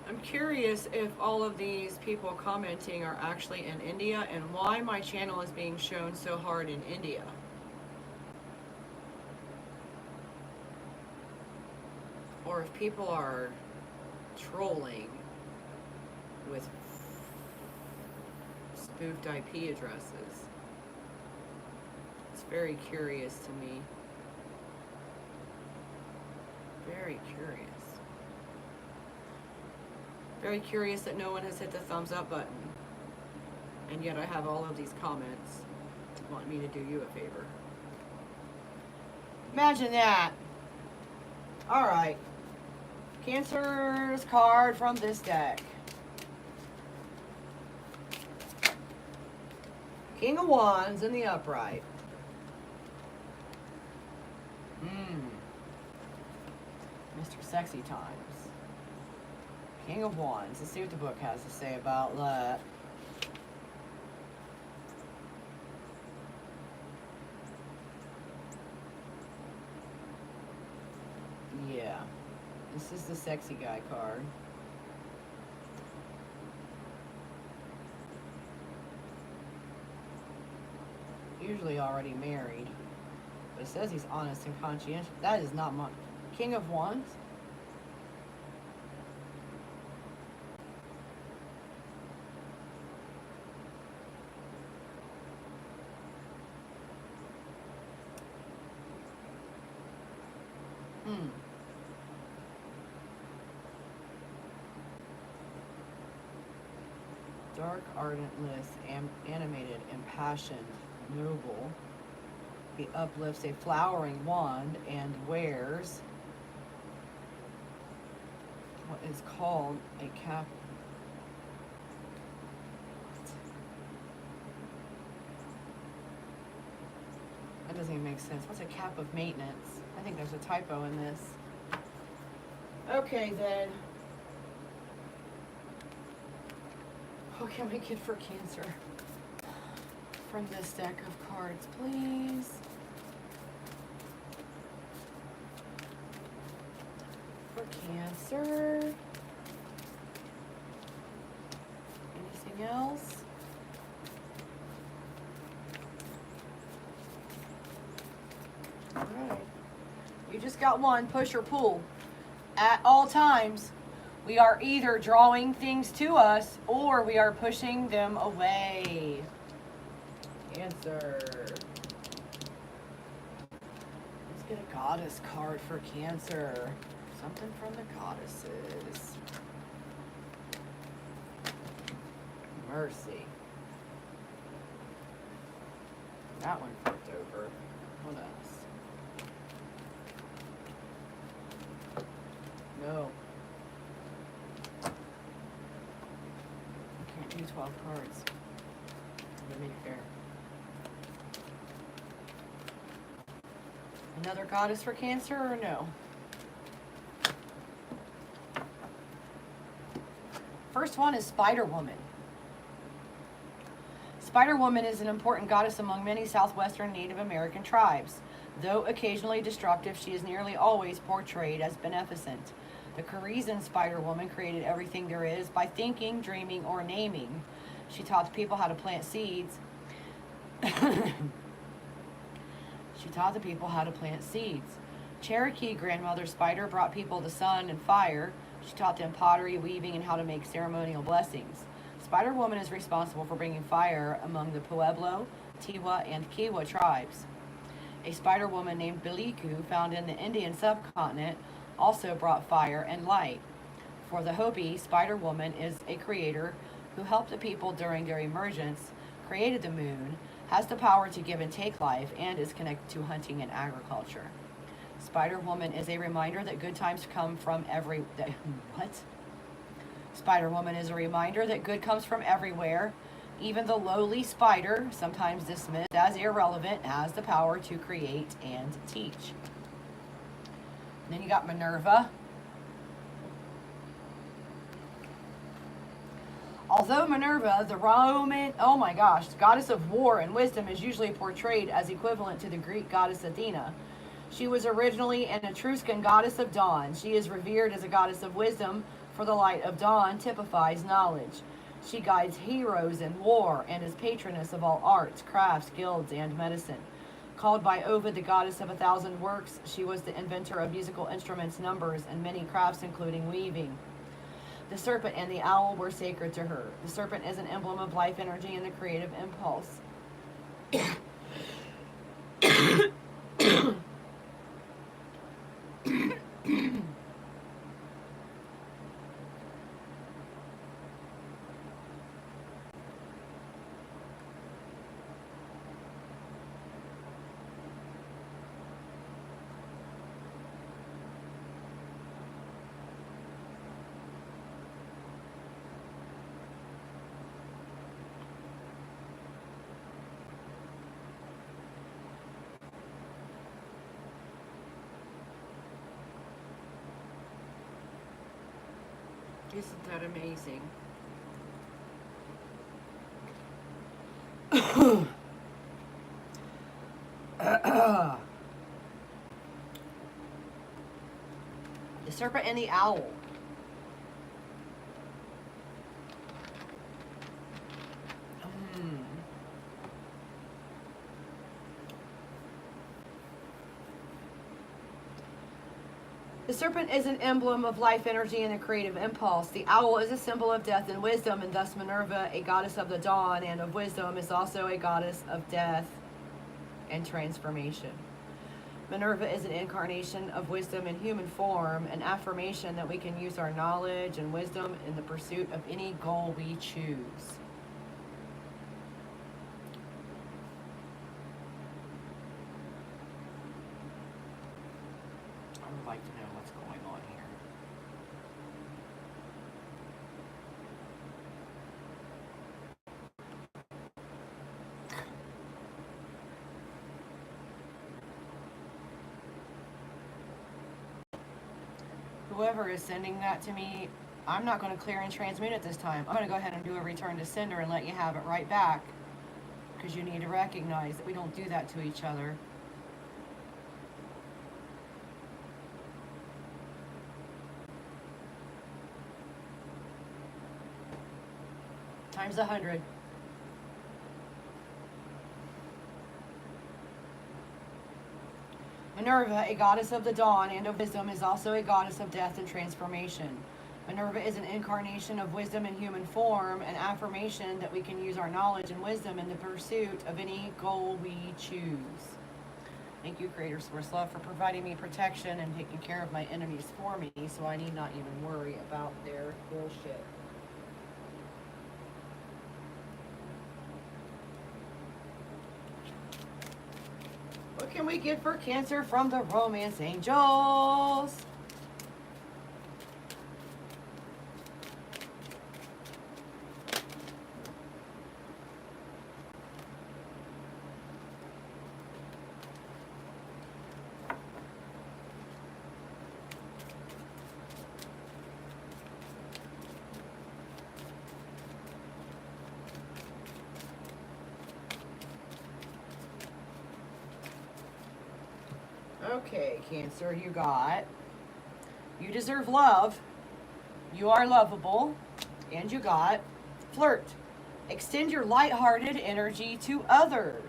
I'm curious if all of these people commenting are actually in India and why my channel is being shown so hard in India. Or if people are trolling with spoofed IP addresses. It's very curious to me. Very curious. Very curious that no one has hit the thumbs up button. And yet I have all of these comments wanting me to do you a favor. Imagine that. Alright. Cancer's card from this deck. King of Wands in the upright. Mr. Sexy Times. King of Wands. Let's see what the book has to say about that. Yeah. This is the sexy guy card. Usually already married. But it says he's honest and conscientious. That is not my... King of Wands? Dark, ardentless, animated, impassioned, noble. He uplifts a flowering wand and wears what is called a cap. That doesn't even make sense. What's a cap of maintenance? I think there's a typo in this. Okay, then. What can we get for Cancer from this deck of cards, please? For Cancer. Anything else? All right. You just got one, push or pull. At all times, we are either drawing things to us or we are pushing them away. Cancer. Let's get a goddess card for Cancer. Something from the goddesses. Mercy. That one flipped over. What else? No. 12 cards. Let me make it fair. Another goddess for Cancer or no? First one is Spider Woman. Spider Woman is an important goddess among many southwestern Native American tribes. Though occasionally destructive, she is nearly always portrayed as beneficent. The Korean Spider Woman created everything there is by thinking, dreaming, or naming. She taught the people how to plant seeds. Cherokee grandmother Spider brought people the sun and fire. She taught them pottery, weaving, and how to make ceremonial blessings. Spider Woman is responsible for bringing fire among the Pueblo, Tiwa, and Kiwa tribes. A spider woman named Biliku, found in the Indian subcontinent, also brought fire and light. For the Hopi, Spider Woman is a creator who helped the people during their emergence, created the moon, has the power to give and take life, and is connected to hunting and agriculture. Spider Woman is a reminder that good times come from what? Spider Woman is a reminder that good comes from everywhere. Even the lowly spider, sometimes dismissed as irrelevant, has the power to create and teach. And then you got Minerva. Although Minerva, the Roman, goddess of war and wisdom, is usually portrayed as equivalent to the Greek goddess Athena, she was originally an Etruscan goddess of dawn. She is revered as a goddess of wisdom, for the light of dawn typifies knowledge. She guides heroes in war and is patroness of all arts, crafts, guilds, and medicine. Called by Ovid the goddess of 1,000 works, she was the inventor of musical instruments, numbers, and many crafts, including weaving. The serpent and the owl were sacred to her. The serpent is an emblem of life energy and the creative impulse. Isn't that amazing? The serpent and the owl. The serpent is an emblem of life energy and the creative impulse. The owl is a symbol of death and wisdom, and thus Minerva, a goddess of the dawn and of wisdom, is also a goddess of death and transformation. Minerva is an incarnation of wisdom in human form, an affirmation that we can use our knowledge and wisdom in the pursuit of any goal we choose. I would like to know what's going on here. Whoever is sending that to me, I'm not going to clear and transmit it this time. I'm going to go ahead and do a return to sender and let you have it right back, because you need to recognize that we don't do that to each other. Times 100. Minerva, a goddess of the dawn and of wisdom, is also a goddess of death and transformation. Minerva is an incarnation of wisdom in human form, an affirmation that we can use our knowledge and wisdom in the pursuit of any goal we choose. Thank you, Creator Source Love, for providing me protection and taking care of my enemies for me, so I need not even worry about their bullshit. What can we get for Cancer from the Romance Angels? Okay, Cancer, you deserve love, you are lovable, and you got flirt. Extend your lighthearted energy to others.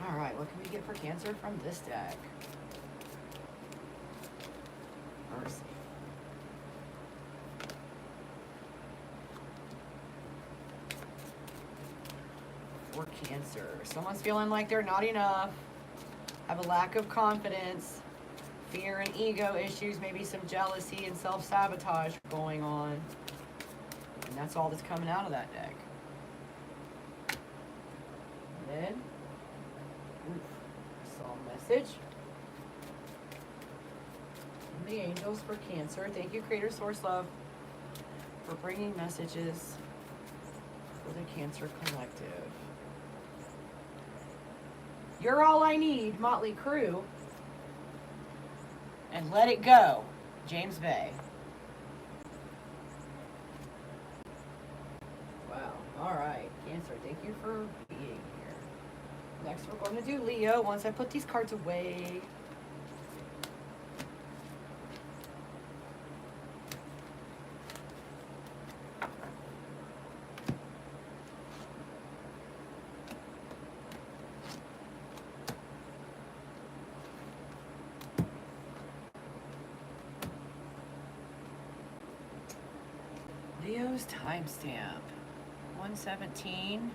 All right, what can we get for Cancer from this deck? mercy. For Cancer. Someone's feeling like they're not enough. Have a lack of confidence. Fear and ego issues. Maybe some jealousy and self-sabotage going on. And that's all that's coming out of that deck. And then, saw a message. From the angels for Cancer. Thank you, Creator Source Love, for bringing messages for the Cancer Collective. You're All I Need, Motley Crue. And Let It Go, James Bay. Wow. All right, Cancer, thank you for being here. Next, we're going to do Leo once I put these cards away. Leo's timestamp 117.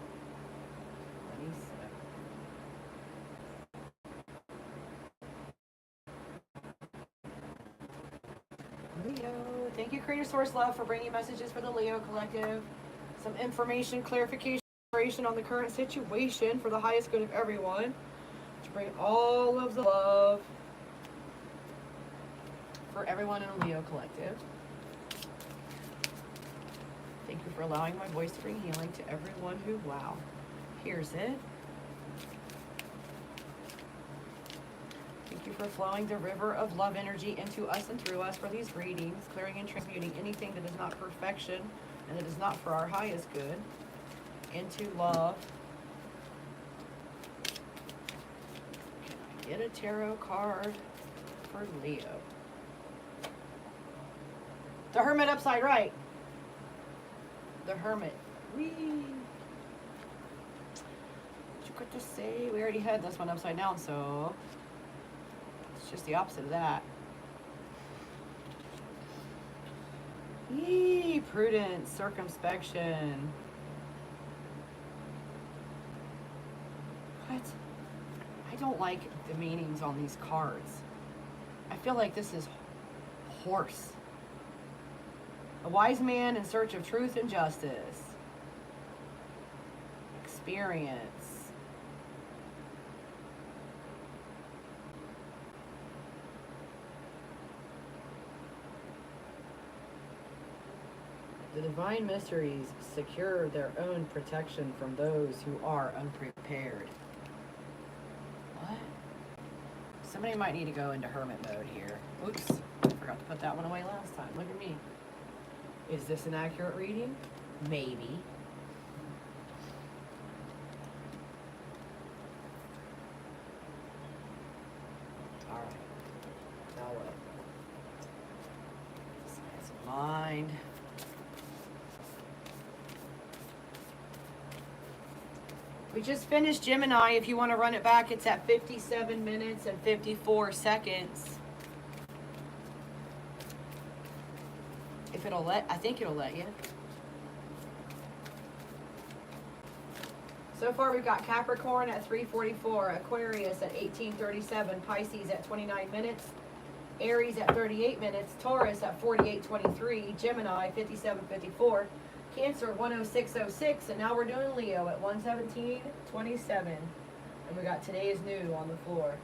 Leo, thank you, Creator Source Love, for bringing messages for the Leo Collective. Some information, clarification on the current situation for the highest good of everyone. To bring all of the love for everyone in the Leo Collective. Thank you for allowing my voice to bring healing to everyone who, wow, hears it. Thank you for flowing the river of love energy into us and through us for these readings, clearing and transmuting anything that is not perfection and that is not for our highest good into love. Can I get a tarot card for Leo? The Hermit upside right. The Hermit. Whee! What you got to say? We already had this one upside down, so it's just the opposite of that. Yee! Prudence, circumspection. What? I don't like the meanings on these cards. I feel like this is horse. A wise man in search of truth and justice. Experience. The divine mysteries secure their own protection from those who are unprepared. What? Somebody might need to go into hermit mode here. Oops, I forgot to put that one away last time. Look at me. Is this an accurate reading? Maybe. All right. Now what? Science of mind. We just finished Gemini. If you want to run it back, it's at 57 minutes and 54 seconds. If it'll let, I think it'll let you. So far we've got Capricorn at 3:44, Aquarius at 18:37, Pisces at 29 minutes, Aries at 38 minutes, Taurus at 48:23, Gemini 57:54, Cancer 106:06, and now we're doing Leo at 117:27. And we got Today is New on the floor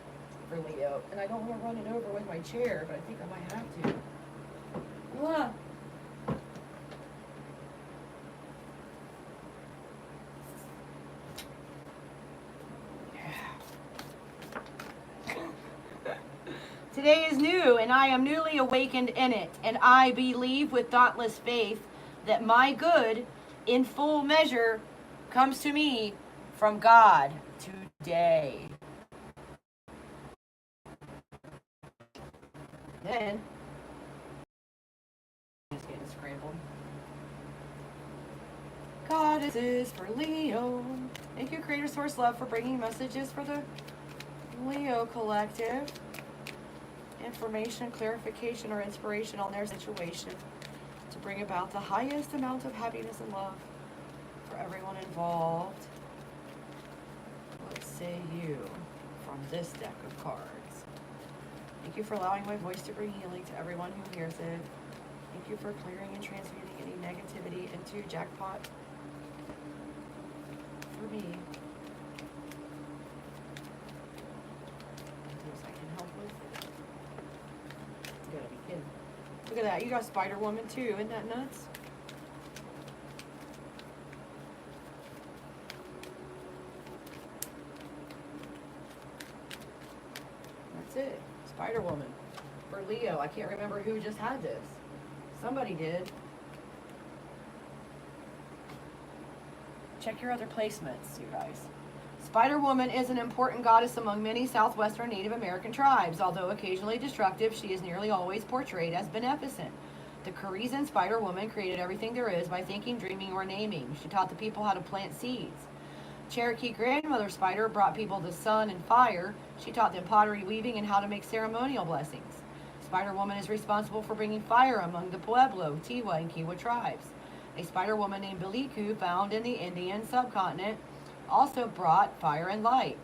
for Leo. And I don't want to run it over with my chair, but I think I might have to. Ah. Today is new, and I am newly awakened in it, and I believe with dauntless faith that my good, in full measure, comes to me from God today. Then, it's getting scrambled. Goddesses for Leo. Thank you, Creator Source Love, for bringing messages for the Leo Collective. information, clarification, or inspiration on their situation to bring about the highest amount of happiness and love for everyone involved. What say you from this deck of cards? Thank you for allowing my voice to bring healing to everyone who hears it. Thank you for clearing and transmuting any negativity into jackpot for me. Things I can help with. You gotta be kidding. Look at that. You got Spider Woman too. Isn't that nuts? That's it. Spider Woman. For Leo. I can't remember who just had this. Somebody did. Check your other placements, you guys. Spider Woman is an important goddess among many southwestern Native American tribes. Although occasionally destructive, she is nearly always portrayed as beneficent. The Caribbean Spider Woman created everything there is by thinking, dreaming, or naming. She taught the people how to plant seeds. Cherokee grandmother spider brought people the sun and fire. She taught them pottery weaving and how to make ceremonial blessings. Spider Woman is responsible for bringing fire among the Pueblo, Tiwa, and Kiowa tribes. A spider woman named Biliku, found in the Indian subcontinent, also brought fire and light.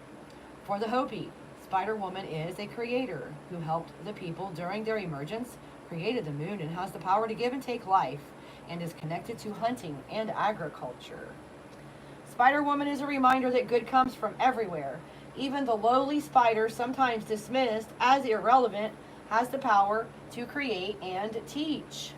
For the Hopi, Spider Woman is a creator who helped the people during their emergence, created the moon, and has the power to give and take life, and is connected to hunting and agriculture. Spider Woman is a reminder that good comes from everywhere. Even the lowly spider, sometimes dismissed as irrelevant, has the power to create and teach.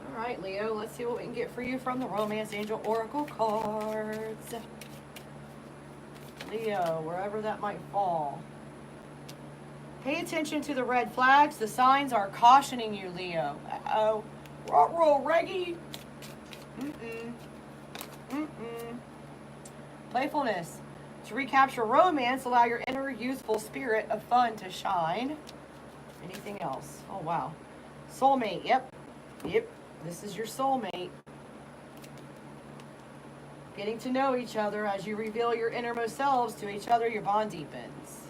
All right, Leo, let's see what we can get for you from the Romance Angel Oracle cards. Leo, wherever that might fall. Pay attention to the red flags. The signs are cautioning you, Leo. Uh-oh. Roll, Reggie. Playfulness. To recapture romance, allow your inner youthful spirit of fun to shine. Anything else? Oh, wow. Soulmate. Yep. This is your soulmate. Getting to know each other as you reveal your innermost selves to each other, your bond deepens.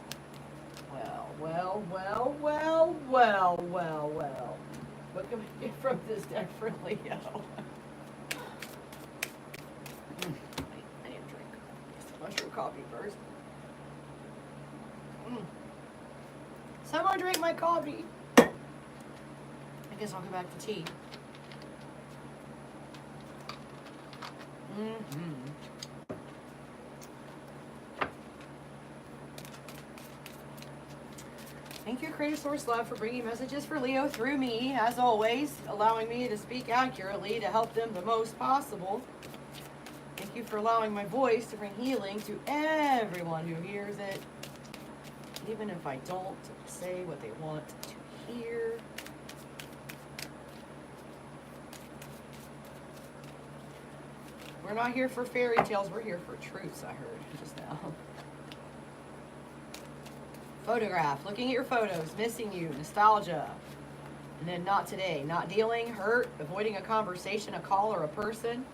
Well. What can we get from this deck for Leo? I need a drink. Mushroom coffee first. Someone drink my coffee. I guess I'll go back to tea. Thank you, Creative Source Love, for bringing messages for Leo through me, as always, allowing me to speak accurately to help them the most possible. Thank you for allowing my voice to bring healing to everyone who hears it, even if I don't say what they want to hear. We're not here for fairy tales, we're here for truths, I heard just now. Photograph, looking at your photos, missing you, nostalgia. And then not today, not dealing, hurt, avoiding a conversation, a call, or a person.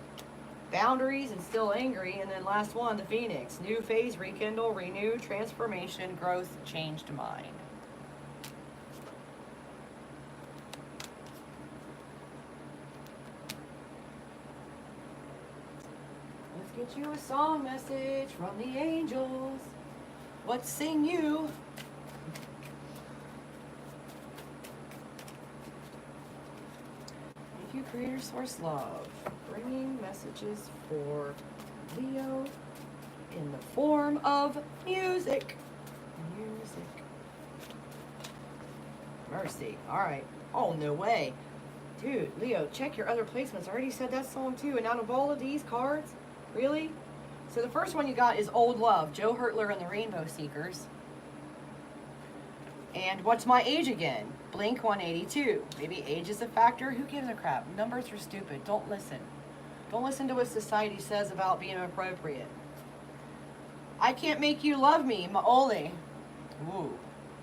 Boundaries and still angry. And then last one, the Phoenix. New phase, rekindle, renew, transformation, growth, changed mind. Let's get you a song message from the angels. What sing you? Thank you, Creator Source Love, bringing messages for Leo in the form of music. Mercy. All right. Oh, no way. Dude, Leo, check your other placements. I already said that song too. And out of all of these cards, really? So the first one you got is Old Love, Joe Hertler and the Rainbow Seekers. And What's My Age Again? Blink 182. Maybe age is a factor. Who gives a crap? Numbers are stupid. Don't listen. Don't listen to what society says about being appropriate. I Can't Make You Love Me, Maoli. Ooh,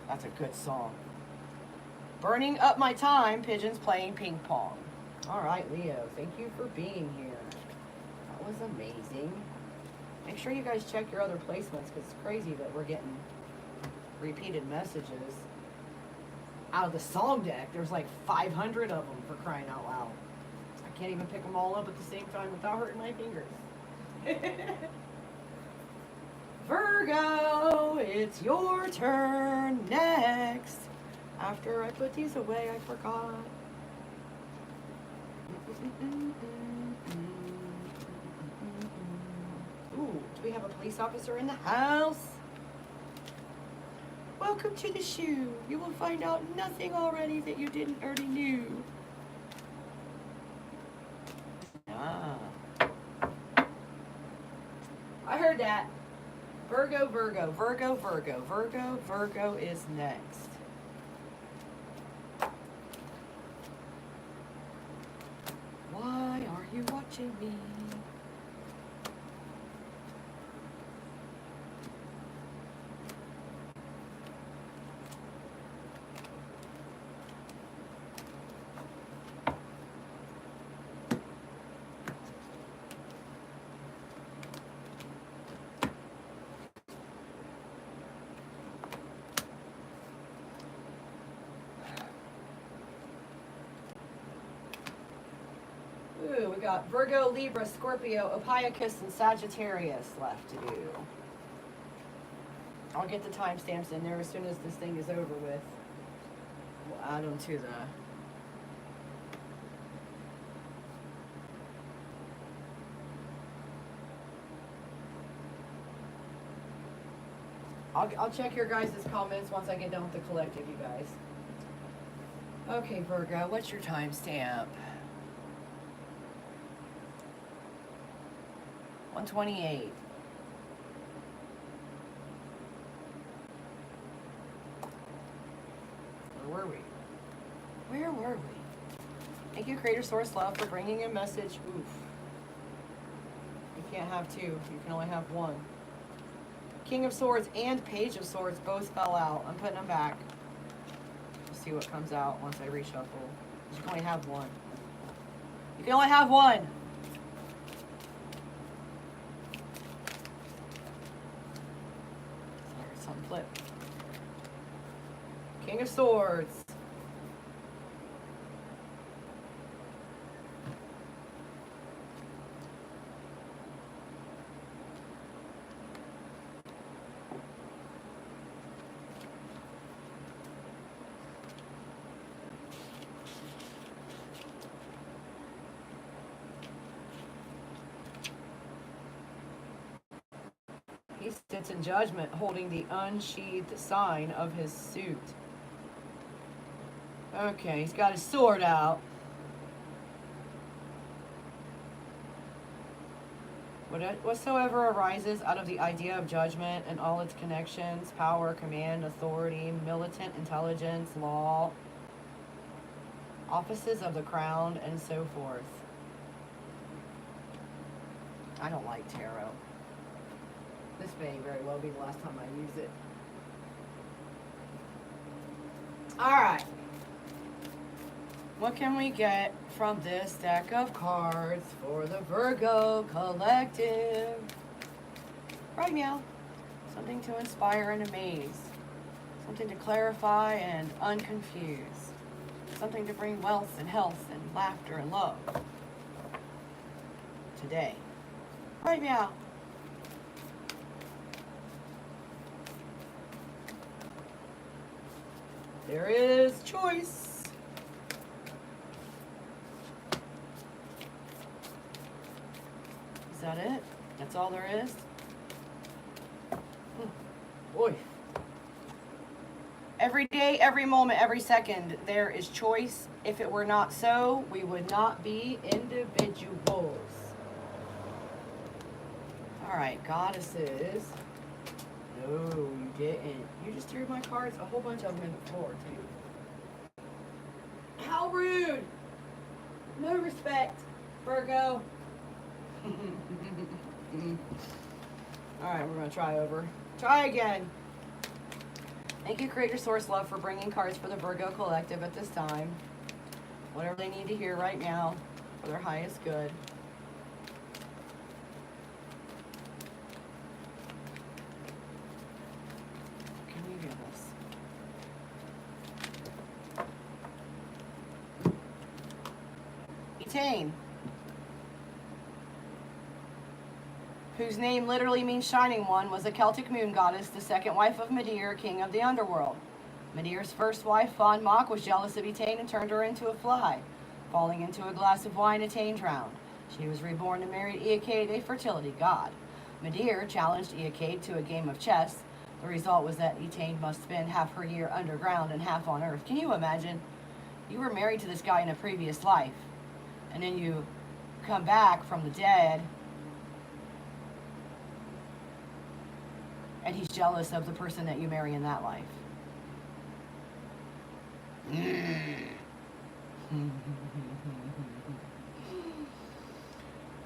that's a good song. Burning Up My Time, Pigeons Playing Ping Pong. All right, Leo, thank you for being here. That was amazing. Make sure you guys check your other placements, because it's crazy that we're getting repeated messages. Out of the song deck, there's like 500 of them, for crying out loud. I can't even pick them all up at the same time without hurting my fingers. Virgo, it's your turn next. After I put these away, I forgot. Ooh, do we have a police officer in the house? Welcome to the show. You will find out nothing already that you didn't already knew. Ah. I heard that. Virgo, Virgo, Virgo, Virgo, Virgo, Virgo is next. Why are you watching me? Ooh, we got Virgo, Libra, Scorpio, Ophiuchus, and Sagittarius left to do. I'll get the timestamps in there as soon as this thing is over with. We'll add them to the... I'll check your guys' comments once I get done with the collective, you guys. Okay, Virgo, what's your timestamp? 128. Where were we? Where were we? Thank you, Creator Source Love, for bringing a message. Oof. You can't have two. You can only have one. King of Swords and Page of Swords both fell out. I'm putting them back. Let's see what comes out once I reshuffle. You can only have one. You can only have one. Something flipped. King of Swords. He sits in judgment, holding the unsheathed sign of his suit. Okay, he's got his sword out. Whatsoever arises out of the idea of judgment and all its connections, power, command, authority, militant intelligence, law, offices of the crown, and so forth. I don't like tarot. This may very well be the last time I use it. Alright. What can we get from this deck of cards for the Virgo Collective? Right, meow. Something to inspire and amaze. Something to clarify and unconfuse. Something to bring wealth and health and laughter and love. Today. Right, meow. There is choice. Is that it? That's all there is? Boy. Every day, every moment, every second, there is choice. If it were not so, we would not be individuals. All right, goddesses. No, you didn't. You just threw my cards, a whole bunch of them, in the floor, too. How rude! No respect, Virgo. Alright, we're going to try over. Try again. Thank you, Creator Source Love, for bringing cards for the Virgo Collective at this time. Whatever they need to hear right now for their highest good. Etain, whose name literally means shining one, was a Celtic moon goddess, the second wife of Medea, king of the underworld. Medea's first wife, Fon Mach, was jealous of Etain and turned her into a fly. Falling into a glass of wine, Etain drowned. She was reborn and married Eacade, a fertility god. Medea challenged Eacade to a game of chess. The result was that Etain must spend half her year underground and half on Earth. Can you imagine? You were married to this guy in a previous life, and then you come back from the dead, and he's jealous of the person that you marry in that life.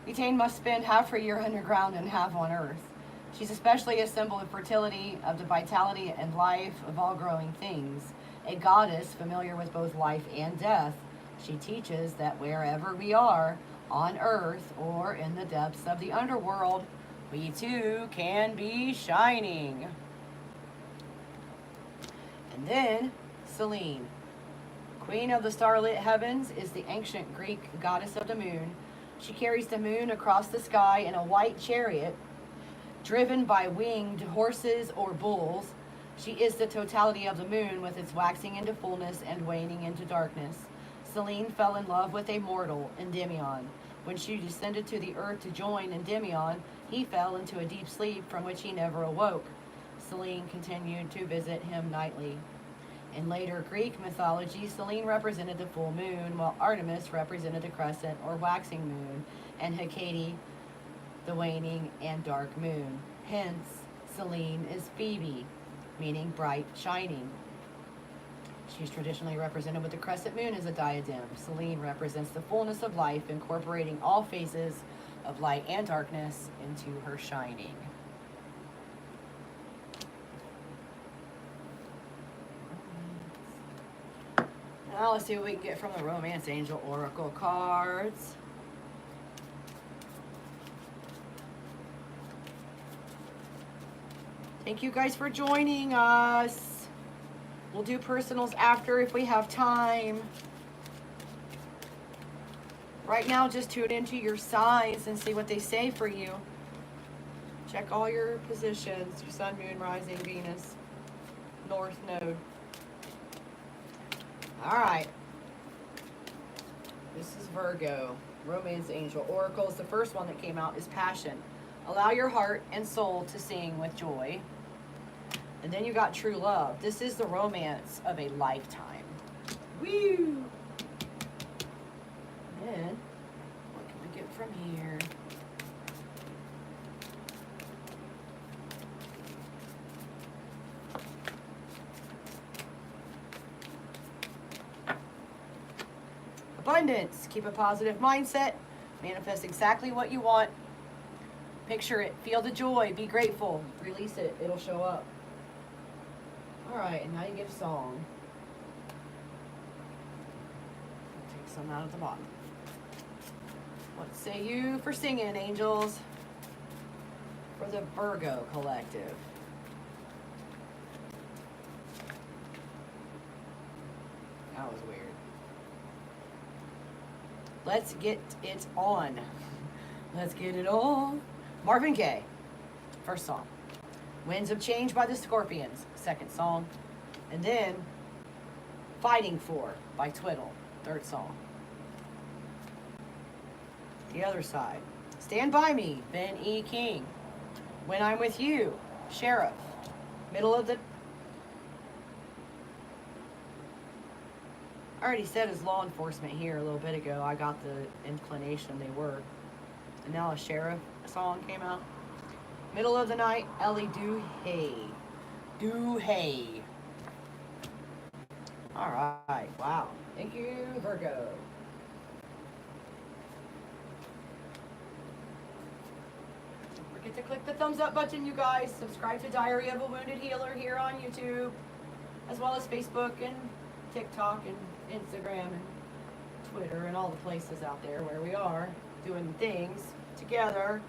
Etain must spend half her year underground and half on Earth. She's especially a symbol of fertility, of the vitality and life of all growing things. A goddess familiar with both life and death, she teaches that wherever we are, on Earth or in the depths of the underworld, we too can be shining. And then, Selene, queen of the starlit heavens, is the ancient Greek goddess of the moon. She carries the moon across the sky in a white chariot, driven by winged horses or bulls. She is the totality of the moon, with its waxing into fullness and waning into darkness. Selene fell in love with a mortal, Endymion. When she descended to the earth to join Endymion, he fell into a deep sleep from which he never awoke. Selene continued to visit him nightly. In later Greek mythology, Selene represented the full moon, while Artemis represented the crescent or waxing moon, and Hecate the waning and dark moon. Hence, Selene is Phoebe, meaning bright, shining. She's traditionally represented with the crescent moon as a diadem. Selene represents the fullness of life, incorporating all phases of light and darkness into her shining. Now let's see what we can get from the Romance Angel Oracle cards. Thank you guys for joining us. We'll do personals after if we have time. Right now, just tune into your signs and see what they say for you. Check all your positions, your sun, moon, rising, Venus, north node. All right. This is Virgo, Romance Angel Oracles. The first one that came out is Passion. Allow your heart and soul to sing with joy. And then you got True Love. This is the romance of a lifetime. Woo! Then, what can we get from here? Abundance. Keep a positive mindset. Manifest exactly what you want. Picture it. Feel the joy. Be grateful. Release it. It'll show up. All right, and now you get a song. Take some out of the bottom. What say you for singing, angels? For the Virgo collective. That was weird. Let's get it on. Let's get it on. Marvin Gaye, first song. Winds of Change by the Scorpions, second song. And then Fighting For by Twiddle, third song. The other side. Stand By Me, Ben E. King. When I'm With You, Sheriff. Middle of the... I already said as law enforcement here a little bit ago. I got the inclination they were. And now a sheriff song came out. Middle of the Night, Ellie Duhay. Duhay. All right. Wow. Thank you, Virgo. Don't forget to click the thumbs up button, you guys. Subscribe to Diary of a Wounded Healer here on YouTube, as well as Facebook and TikTok and Instagram and Twitter and all the places out there where we are doing things together.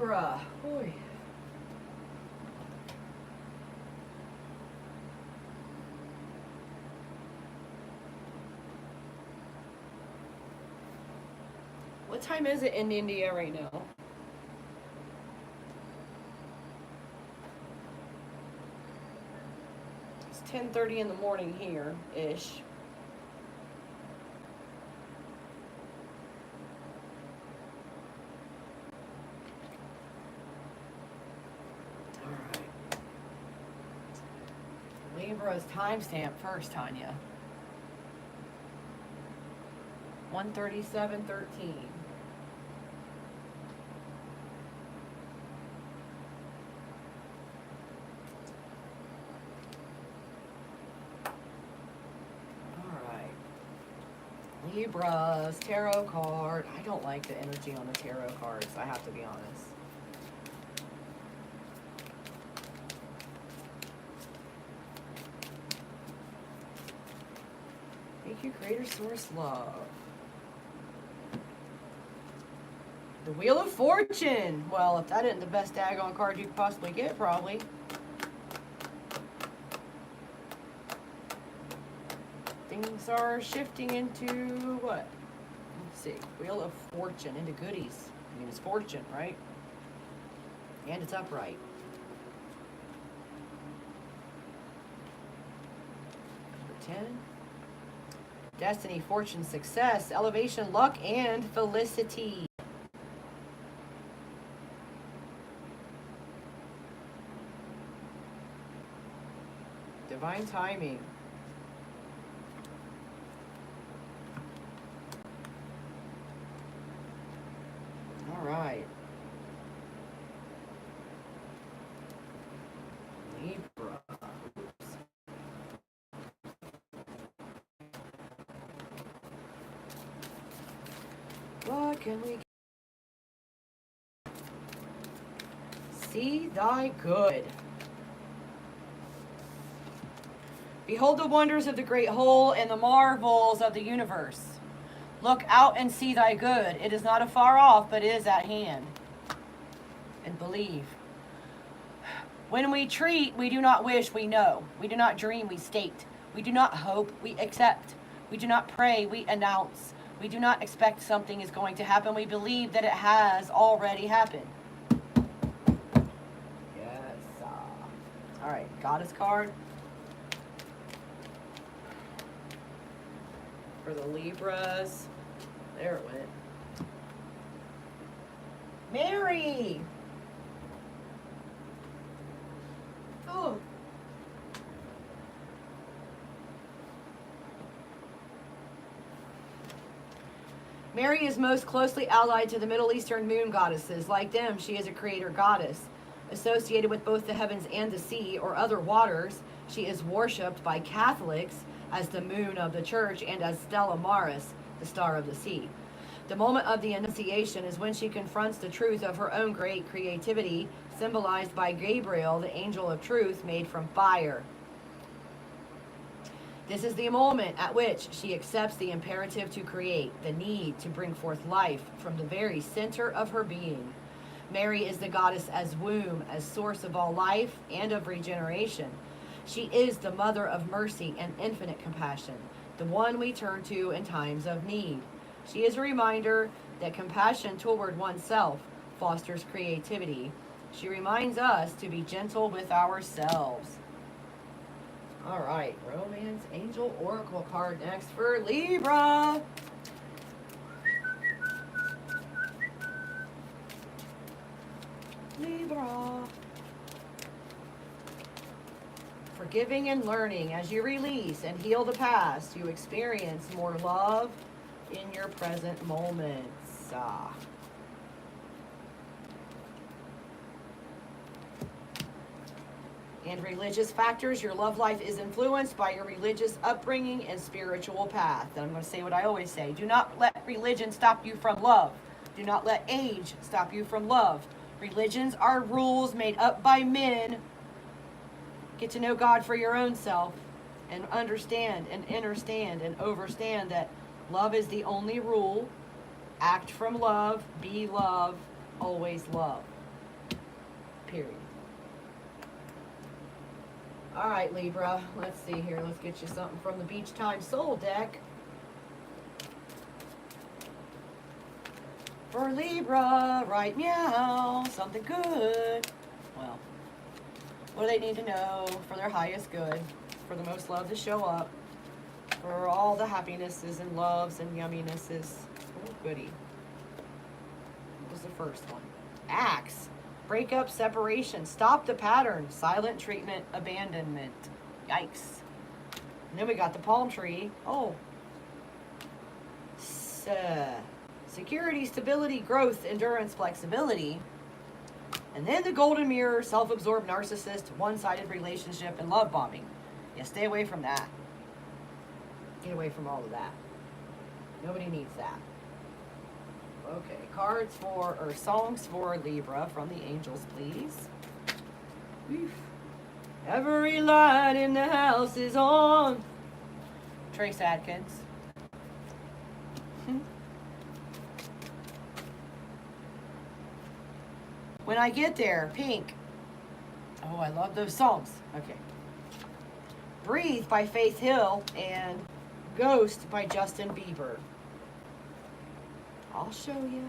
Libra. Oy. What time is it in India right now? It's 10:30 in the morning here-ish. Libra's timestamp first, Tanya. 1:37:13. All right. Libra's tarot card. I don't like the energy on the tarot cards, I have to be honest. Make your greater source love. The Wheel of Fortune. Well, if that isn't the best daggone card you could possibly get, probably. Things are shifting into what? Let's see. Wheel of Fortune into goodies. I mean, it's fortune, right? And it's upright. Number 10. Destiny, fortune, success, elevation, luck, and felicity. Divine timing. All right. Libra. What can we see thy good? Behold the wonders of the great whole and the marvels of the universe. Look out and see thy good. It is not afar off, but it is at hand. And believe. When we treat, we do not wish, we know. We do not dream, we state. We do not hope, we accept. We do not pray, we announce. We do not expect something is going to happen. We believe that it has already happened. Yes. All right, Goddess card. For the Libras. There it went. Mary! Oh. Mary is most closely allied to the Middle Eastern moon goddesses. Like them, she is a creator goddess. Associated with both the heavens and the sea or other waters, she is worshipped by Catholics as the moon of the church and as Stella Maris, the star of the sea. The moment of the Annunciation is when she confronts the truth of her own great creativity, symbolized by Gabriel, the angel of truth made from fire. This is the moment at which she accepts the imperative to create, the need to bring forth life from the very center of her being. Mary is the goddess as womb, as source of all life and of regeneration. She is the mother of mercy and infinite compassion, the one we turn to in times of need. She is a reminder that compassion toward oneself fosters creativity. She reminds us to be gentle with ourselves. All right, Romance Angel Oracle card next for Libra. Libra. Forgiving and learning. As you release and heal the past, you experience more love in your present moments. And religious factors. Your love life is influenced by your religious upbringing and spiritual path. And I'm going to say what I always say. Do not let religion stop you from love. Do not let age stop you from love. Religions are rules made up by men. Get to know God for your own self and understand and understand and overstand that love is the only rule. Act from love, be love, always love. period. All right, Libra. Let's see here. Let's get you something from the Beach Time Soul deck. For Libra, right meow, something good. Well, what do they need to know for their highest good? For the most love to show up. For all the happinesses and loves and yumminesses. Oh, goody. What was the first one? Axe. Breakup, separation. Stop the pattern. Silent treatment, abandonment. Yikes. And then we got the palm tree. Oh. Security, stability, growth, endurance, flexibility. And then the golden mirror, self-absorbed narcissist, one-sided relationship, and love bombing. Yeah, stay away from that. Get away from all of that. Nobody needs that. Okay, cards for, or songs for Libra from the angels, please. Oof. Every light in the house is on. Trace Adkins. When I Get There, Pink. Oh, I love those songs. Okay. Breathe by Faith Hill and Ghost by Justin Bieber. I'll show you.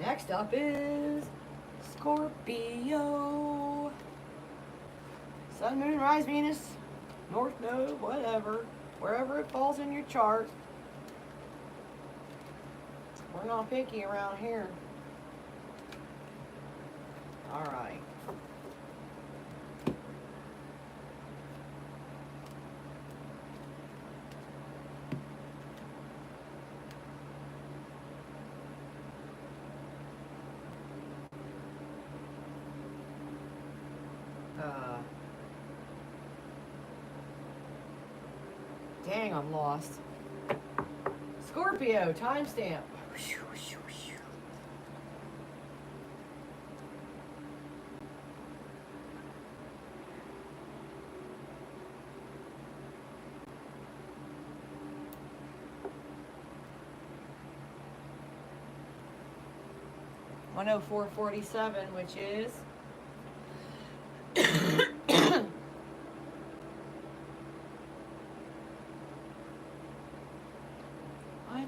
Next up is Scorpio. Sun, Moon, Rise, Venus, North Node, whatever. Wherever it falls in your chart. We're not picky around here. All right. Dang, I'm lost. Scorpio, timestamp. 104:47, which is what?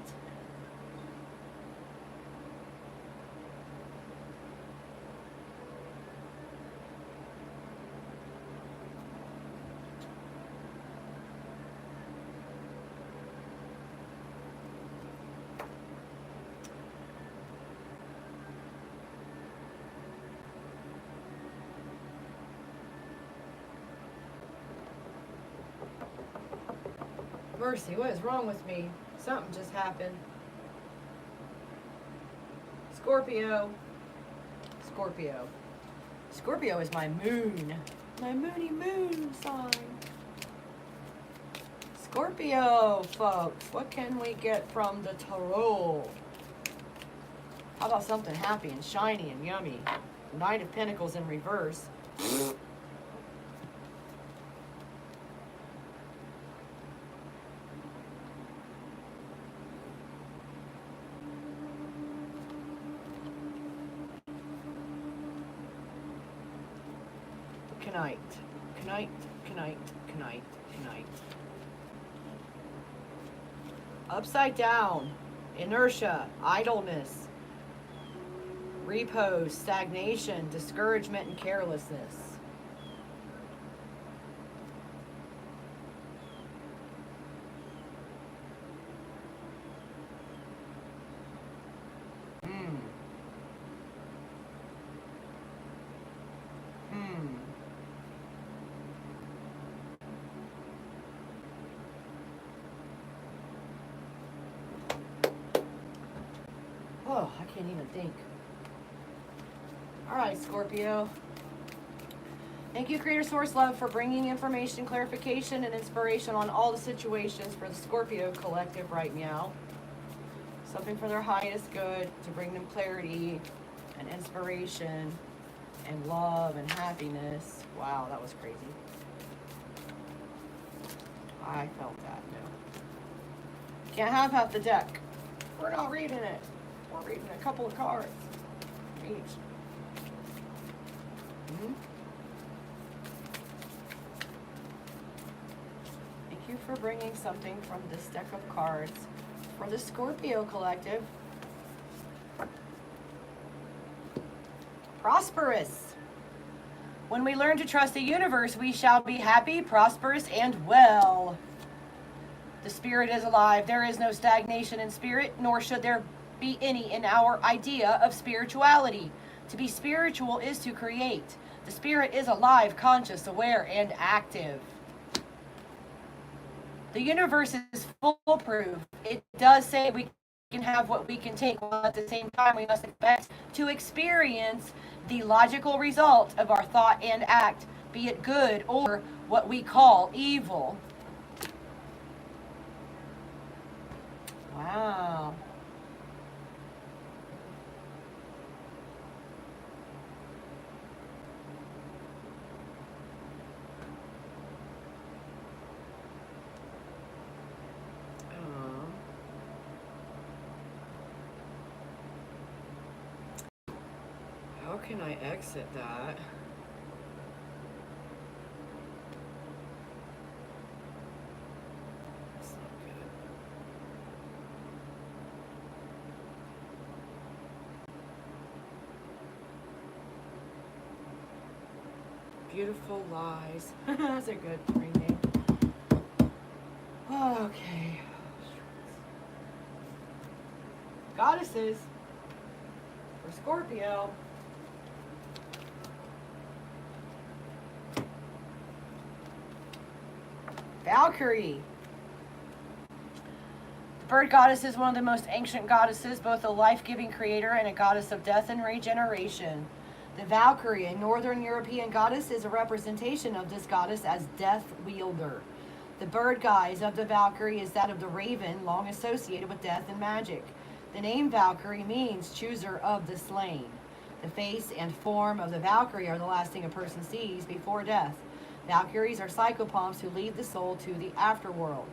Mercy, what is wrong with me? Something just happened. Scorpio. Scorpio. Scorpio is my moon. My moony moon sign. Scorpio, folks. What can we get from the tarot? How about something happy and shiny and yummy? Knight of Pentacles in reverse. Knight, knight, knight, knight, knight. Upside down, inertia, idleness, repose, stagnation, discouragement, and carelessness. Oh, I can't even think. All right, Scorpio. Thank you, Creator Source Love, for bringing information, clarification, and inspiration on all the situations for the Scorpio collective right now. Something for their highest good, to bring them clarity and inspiration and love and happiness. Wow, that was crazy. I felt that, no. Can't have half the deck. We're not reading it. We're reading a couple of cards each. Thank you for bringing something from this deck of cards for the Scorpio collective. Prosperous. When we learn to trust the universe, we shall be happy, prosperous, and well. The spirit is alive. There is no stagnation in spirit, nor should there be any in our idea of spirituality. To be spiritual is to create. The spirit is alive, conscious, aware, and active. The universe is foolproof. It does say we can have what we can take, while at the same time we must expect to experience the logical result of our thought and act, be it good or what we call evil. Wow. How can I exit that? That's not good. Beautiful lies. That's a good ring name. Okay. Goddesses for Scorpio. Valkyrie. The bird goddess is one of the most ancient goddesses, both a life-giving creator and a goddess of death and regeneration. The Valkyrie, a northern European goddess, is a representation of this goddess as death wielder. The bird guise of the Valkyrie is that of the raven, long associated with death and magic. The name Valkyrie means chooser of the slain. The face and form of the Valkyrie are the last thing a person sees before death. Valkyries are psychopomps who lead the soul to the afterworld.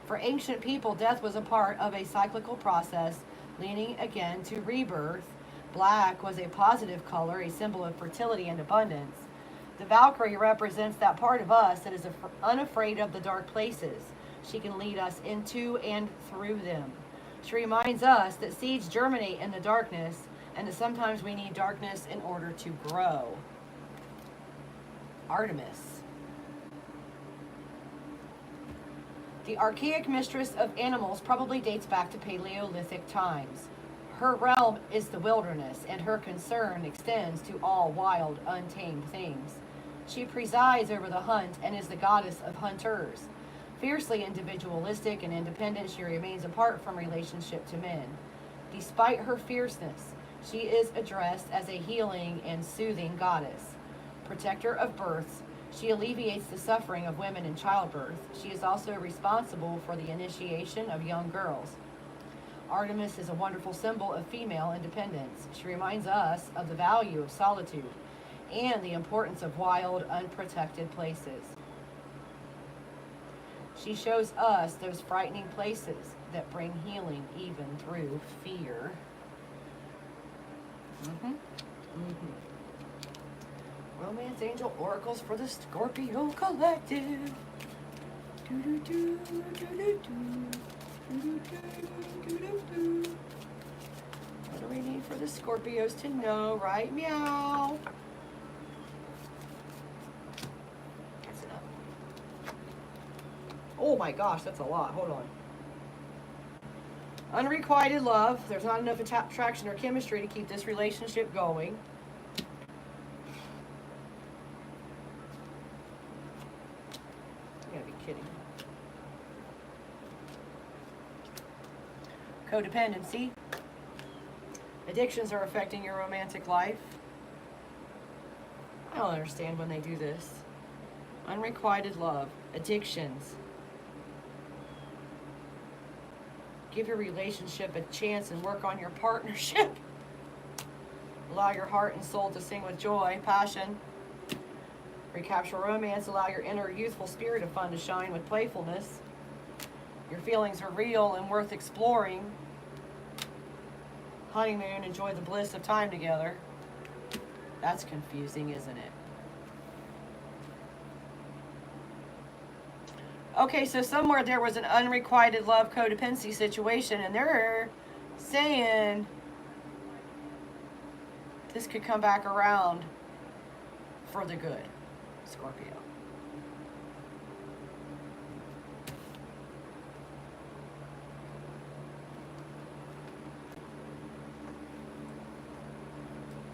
For ancient people, death was a part of a cyclical process, leading again to rebirth. Black was a positive color, a symbol of fertility and abundance. The Valkyrie represents that part of us that is unafraid of the dark places. She can lead us into and through them. She reminds us that seeds germinate in the darkness, and that sometimes we need darkness in order to grow. Artemis. The archaic mistress of animals probably dates back to Paleolithic times. Her realm is the wilderness, and her concern extends to all wild, untamed things. She presides over the hunt and is the goddess of hunters. Fiercely individualistic and independent, she remains apart from relationship to men. Despite her fierceness, she is addressed as a healing and soothing goddess. Protector of births, she alleviates the suffering of women in childbirth. She is also responsible for the initiation of young girls. Artemis is a wonderful symbol of female independence. She reminds us of the value of solitude and the importance of wild, unprotected places. She shows us those frightening places that bring healing even through fear. Romance Angel Oracles for the Scorpio Collective. What do we need for the Scorpios to know? Right? Meow. That's enough. Oh my gosh, that's a lot. Hold on. Unrequited love. There's not enough attraction or chemistry to keep this relationship going. You gotta be kidding. Codependency. Addictions are affecting your romantic life. I don't understand when they do this. Unrequited love. Addictions. Give your relationship a chance and work on your partnership. Allow your heart and soul to sing with joy, passion. Recapture romance. Allow your inner youthful spirit of fun to shine with playfulness. Your feelings are real and worth exploring. Honeymoon. Enjoy the bliss of time together. That's confusing, isn't it? Okay, so somewhere there was an unrequited love codependency situation, and they're saying this could come back around for the good, Scorpio.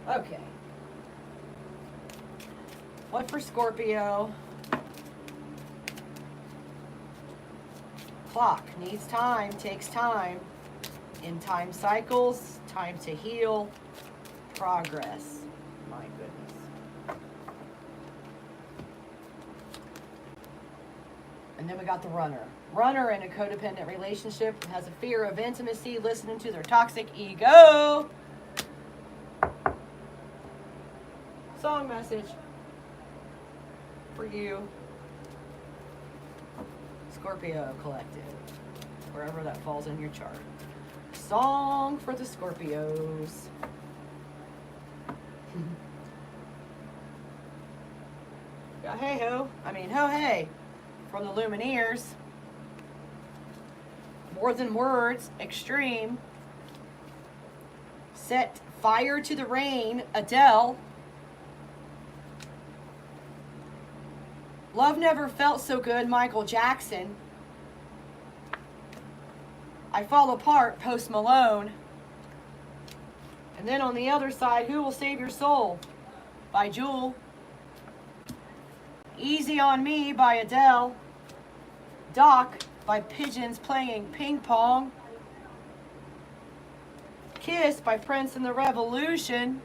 Okay. What for Scorpio? Clock needs time, takes time. In time cycles, time to heal, progress. My goodness. And then we got the runner. Runner in a codependent relationship has a fear of intimacy, listening to their toxic ego. Song message for you, Scorpio Collective, wherever that falls in your chart. Song for the Scorpios. Yeah, hey ho. I mean, ho hey. From the Lumineers. More than words, extreme. Set fire to the rain, Adele. Love never felt so good, Michael Jackson. I Fall Apart, Post Malone. And then on the other side, Who Will Save Your Soul by Jewel. Easy on Me by Adele. Doc by Pigeons Playing Ping Pong. Kiss by Prince and the Revolution.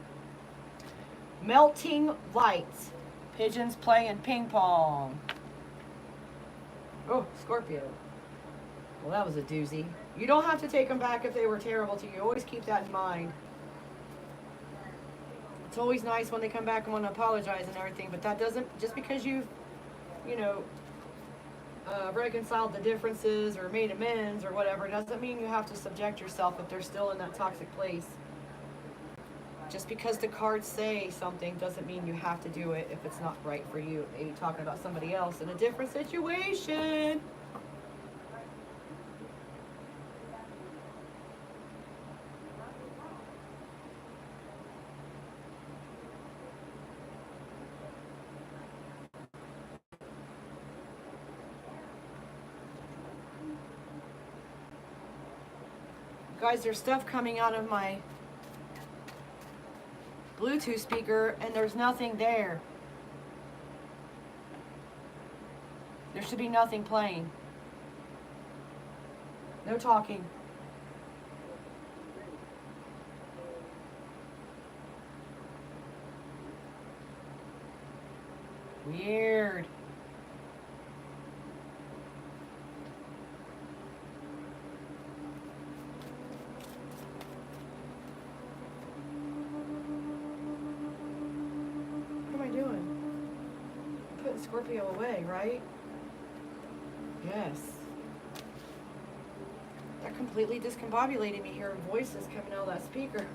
Melting Lights. Pigeons Playing Ping Pong. Oh, Scorpio. Well, that was a doozy. You don't have to take them back if they were terrible to you. Always keep that in mind. It's always nice when they come back and want to apologize and everything, but that doesn't, just because you've, reconciled the differences or made amends or whatever, doesn't mean you have to subject yourself if they're still in that toxic place. Just because the cards say something doesn't mean you have to do it if it's not right for you. Maybe talking about somebody else in a different situation. Guys, there's stuff coming out of my Bluetooth speaker and there's nothing there. There should be nothing playing. No talking. Weird. Scorpio away, right? Yes. That completely discombobulated me hearing voices coming out of that speaker.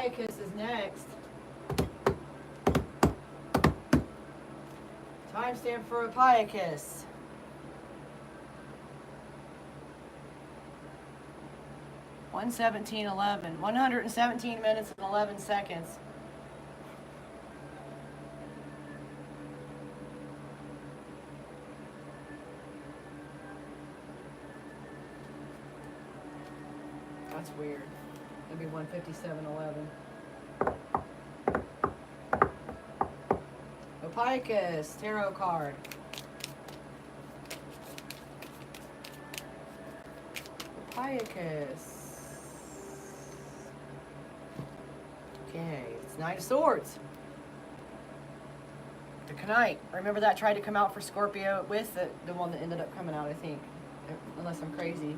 Ophiuchus is next. Timestamp for Ophiuchus. 1:17:11. 117 minutes and 11 seconds. That's weird. It'd be 1:57:11. Ophiuchus, tarot card. Ophiuchus. Okay, it's Knight of Swords. The Knight. Remember that tried to come out for Scorpio with the one that ended up coming out, I think. Unless I'm crazy.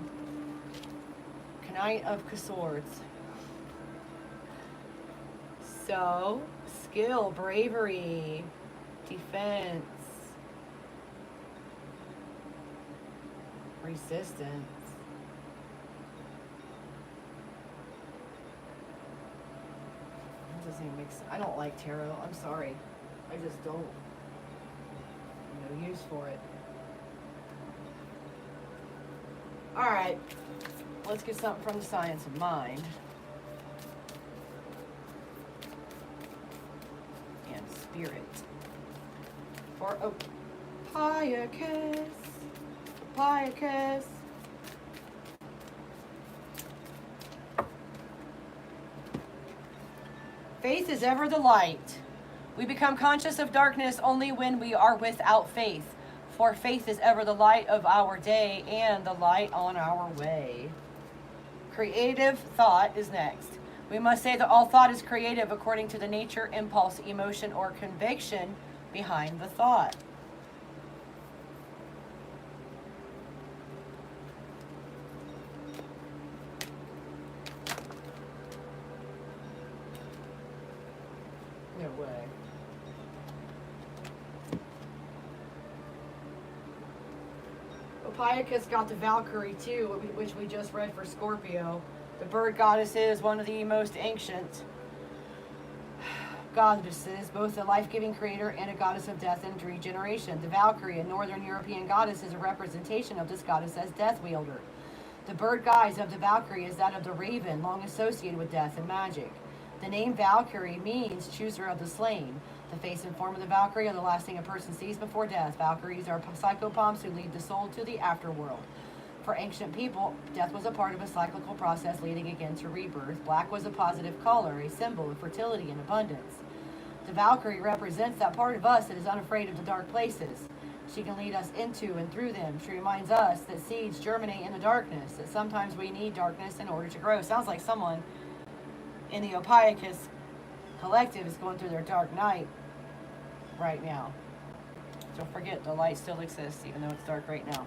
Knight of Swords. So, skill, bravery, defense, resistance. That doesn't even make sense. I don't like tarot. I'm sorry. I just don't. No use for it. Alright. Let's get something from the science of mind. And spirit. For Ophiuchus. Ophiuchus. Faith is ever the light. We become conscious of darkness only when we are without faith. For faith is ever the light of our day and the light on our way. Creative thought is next. We must say that all thought is creative according to the nature, impulse, emotion, or conviction behind the thought. No way. Ophiuchus got the Valkyrie too, which we just read for Scorpio. The bird goddess is one of the most ancient goddesses, both a life-giving creator and a goddess of death and regeneration. The Valkyrie, a northern European goddess, is a representation of this goddess as death wielder. The bird guise of the Valkyrie is that of the raven, long associated with death and magic. The name Valkyrie means chooser of the slain. The face and form of the Valkyrie are the last thing a person sees before death. Valkyries are psychopomps who lead the soul to the afterworld. For ancient people, death was a part of a cyclical process leading again to rebirth. Black was a positive color, a symbol of fertility and abundance. The Valkyrie represents that part of us that is unafraid of the dark places. She can lead us into and through them. She reminds us that seeds germinate in the darkness, that sometimes we need darkness in order to grow. Sounds like someone in the Ophiuchus collective is going through their dark night right now. Don't forget, the light still exists, even though it's dark right now.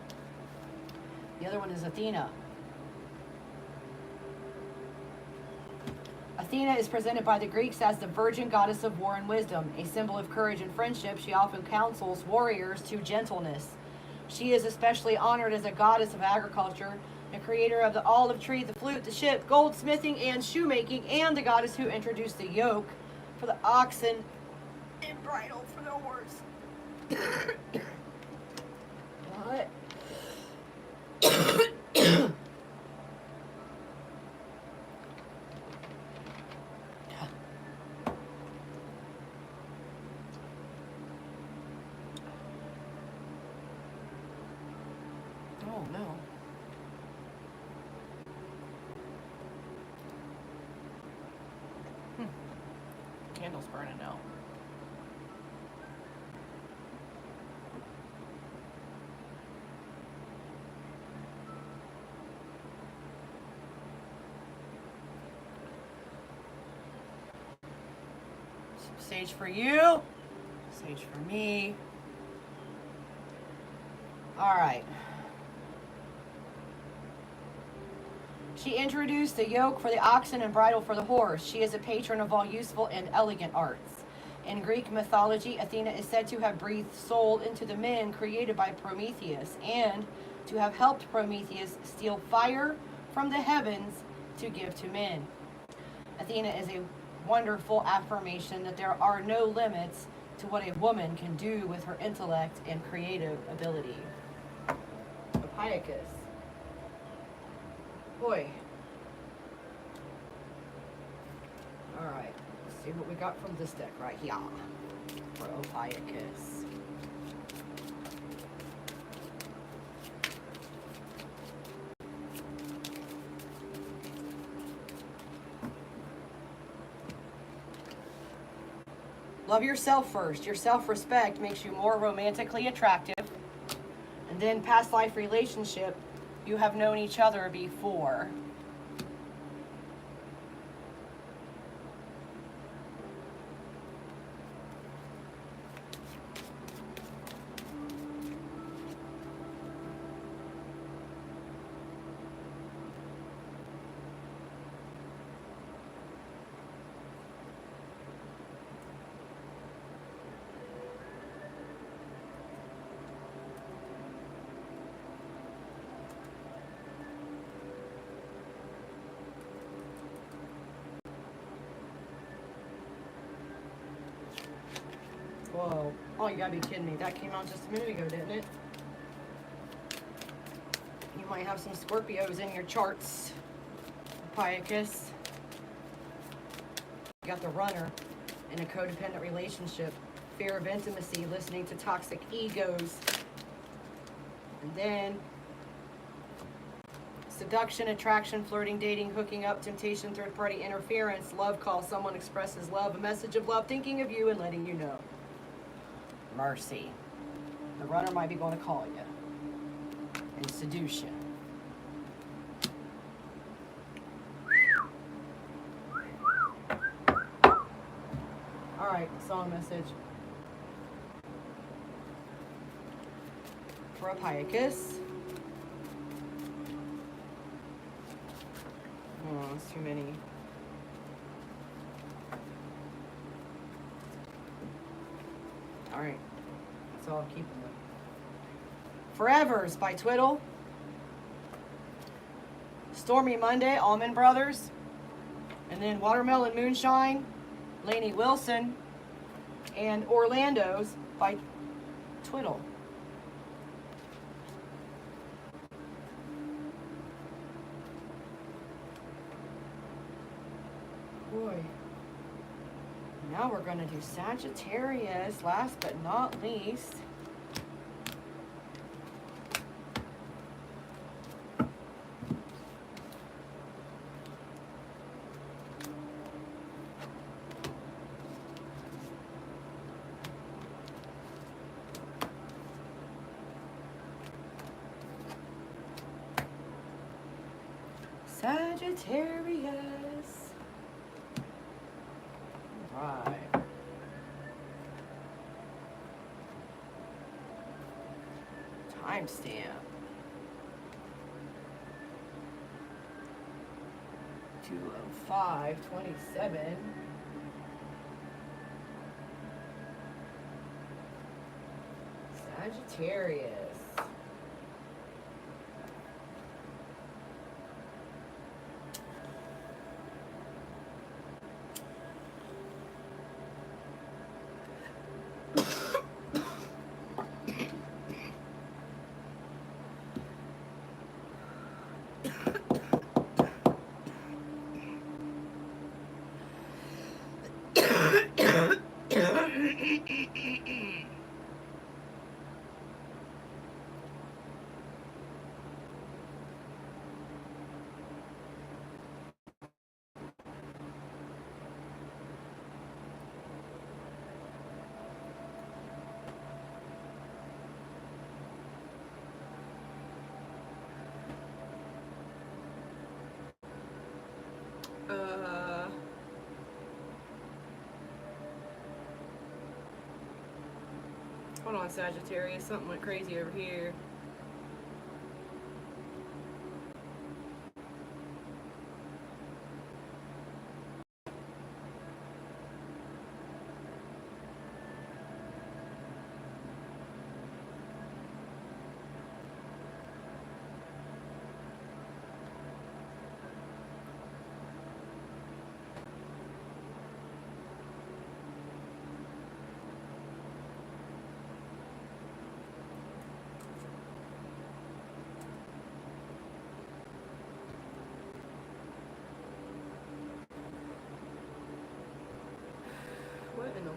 The other one is Athena. Athena is presented by the Greeks as the virgin goddess of war and wisdom. A symbol of courage and friendship, she often counsels warriors to gentleness. She is especially honored as a goddess of agriculture, the creator of the olive tree, the flute, the ship, goldsmithing, and shoemaking, and the goddess who introduced the yoke for the oxen and bridle for the horse. What? Oh no. Candle's burning out. Sage for you. Sage for me. All right. She introduced the yoke for the oxen and bridle for the horse. She is a patron of all useful and elegant arts. In Greek mythology, Athena is said to have breathed soul into the men created by Prometheus and to have helped Prometheus steal fire from the heavens to give to men. Athena is a wonderful affirmation that there are no limits to what a woman can do with her intellect and creative ability. Ophiuchus. Boy. Alright, let's see what we got from this deck right here for Ophiuchus. Love yourself first. Your self-respect makes you more romantically attractive. And then past life relationship, you have known each other before. Whoa. Oh, you gotta be kidding me. That came out just a minute ago, didn't it? You might have some Scorpios in your charts. Ophiuchus. You got the runner in a codependent relationship. Fear of intimacy, listening to toxic egos. And then seduction, attraction, flirting, dating, hooking up, temptation, third-party interference, love call, someone expresses love, a message of love, thinking of you and letting you know. Mercy. The runner might be going to call you. And seduction. Alright, song message. For Ophiuchus. Oh, it's too many. Alright. That's all I'm keeping them. Forevers by Twiddle. Stormy Monday, Allman Brothers. And then Watermelon Moonshine, Lainey Wilson. And Orlando's by Twiddle. Boy. Now we're going to do Sagittarius, last but not least. Sagittarius. Right. Timestamp. 2:05:27. Sagittarius. Hold on, Sagittarius. Something went crazy over here.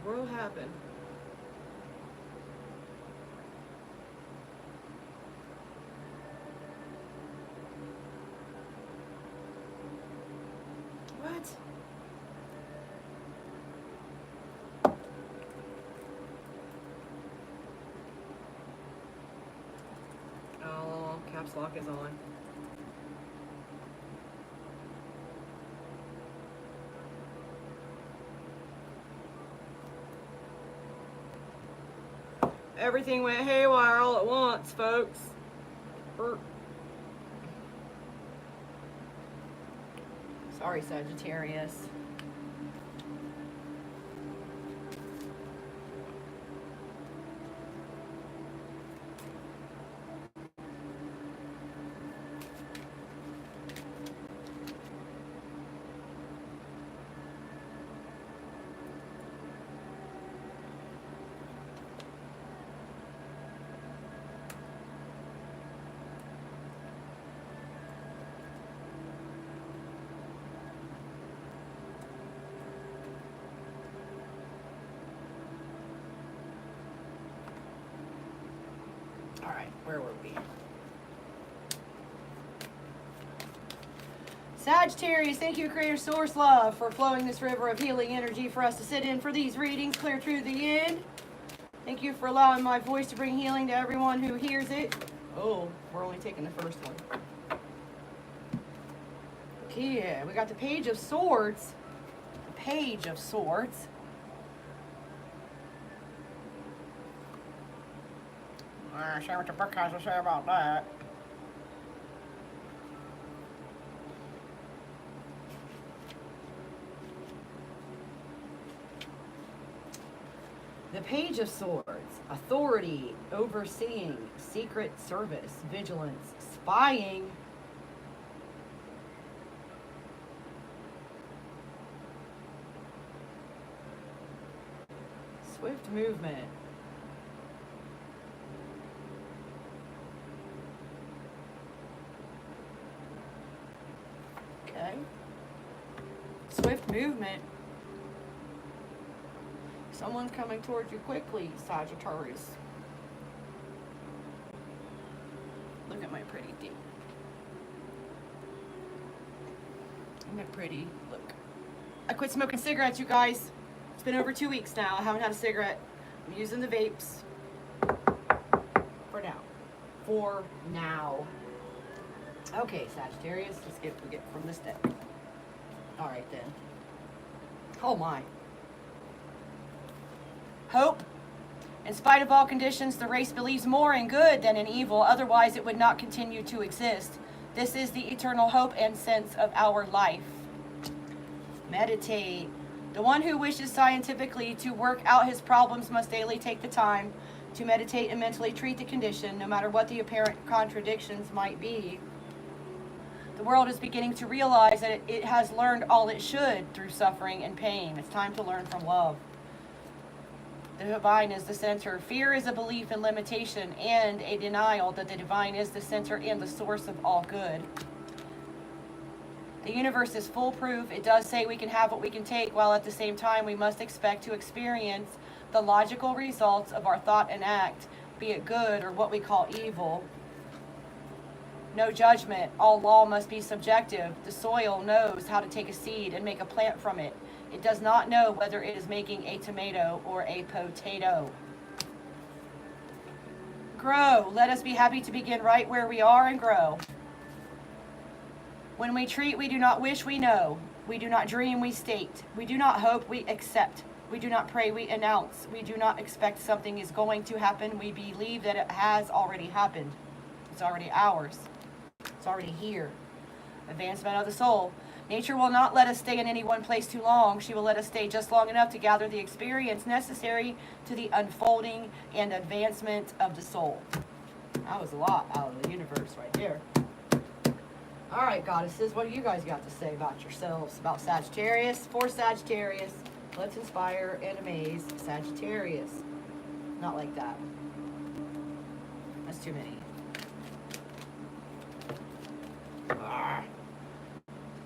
the world happened? What? Oh, caps lock is on. Everything went haywire all at once, folks. Sorry, Sagittarius. All right, where were we? Sagittarius, thank you, Creator Source Love, for flowing this river of healing energy for us to sit in for these readings, clear through the end. Thank you for allowing my voice to bring healing to everyone who hears it. Oh, we're only taking the first one. Okay, we got the Page of Swords. The Page of Swords. See what the book has to say about that. The Page of Swords, authority, overseeing, secret service, vigilance, spying. Swift movement. Okay. Swift movement. Someone's coming towards you quickly, Sagittarius. Look at my pretty thing. Isn't it pretty? Look. I quit smoking cigarettes, you guys. It's been over 2 weeks now. I haven't had a cigarette. I'm using the vapes. For now. For now. Okay, Sagittarius. Let's get from this deck. Alright then. Oh my. Hope. In spite of all conditions, the race believes more in good than in evil. Otherwise, it would not continue to exist. This is the eternal hope and sense of our life. Meditate. The one who wishes scientifically to work out his problems must daily take the time to meditate and mentally treat the condition, no matter what the apparent contradictions might be. The world is beginning to realize that it has learned all it should through suffering and pain. It's time to learn from love. The divine is the center. Fear is a belief in limitation and a denial that the divine is the center and the source of all good. The universe is foolproof. It does say we can have what we can take, while at the same time we must expect to experience the logical results of our thought and act, be it good or what we call evil. No judgment. All law must be subjective. The soil knows how to take a seed and make a plant from it. It does not know whether it is making a tomato or a potato. Grow. Let us be happy to begin right where we are and grow. When we treat, we do not wish, we know. We do not dream, we state. We do not hope, we accept. We do not pray, we announce. We do not expect something is going to happen. We believe that it has already happened. It's already ours. It's already here. Advancement of the soul. Nature will not let us stay in any one place too long. She will let us stay just long enough to gather the experience necessary to the unfolding and advancement of the soul. That was a lot out of the universe right there. All right, goddesses, what do you guys got to say about yourselves? About Sagittarius? For Sagittarius, let's inspire and amaze Sagittarius. Not like that. That's too many.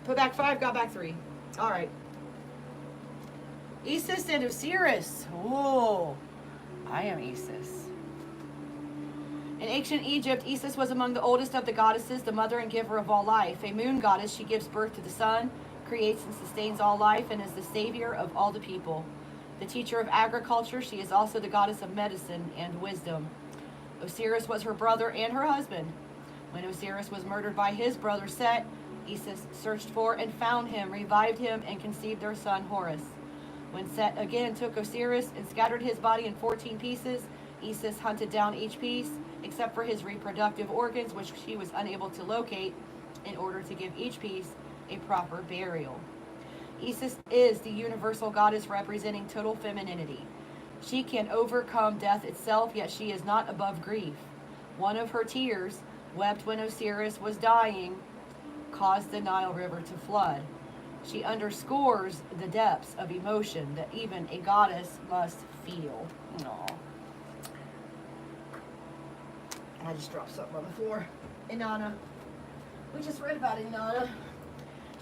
Put back 5, got back 3. All right. Isis and Osiris. Whoa. I am Isis. In ancient Egypt, Isis was among the oldest of the goddesses, the mother and giver of all life. A moon goddess, she gives birth to the sun, creates and sustains all life, and is the savior of all the people. The teacher of agriculture, she is also the goddess of medicine and wisdom. Osiris was her brother and her husband. When Osiris was murdered by his brother Set, Isis searched for and found him, revived him, and conceived their son Horus. When Set again took Osiris and scattered his body in 14 pieces, Isis hunted down each piece, except for his reproductive organs, which she was unable to locate, in order to give each piece a proper burial. Isis is the universal goddess representing total femininity. She can overcome death itself, yet she is not above grief. One of her tears, wept when Osiris was dying, caused the Nile River to flood. She underscores the depths of emotion that even a goddess must feel. Aww. I just dropped something on the floor. Inanna. We just read about Inanna.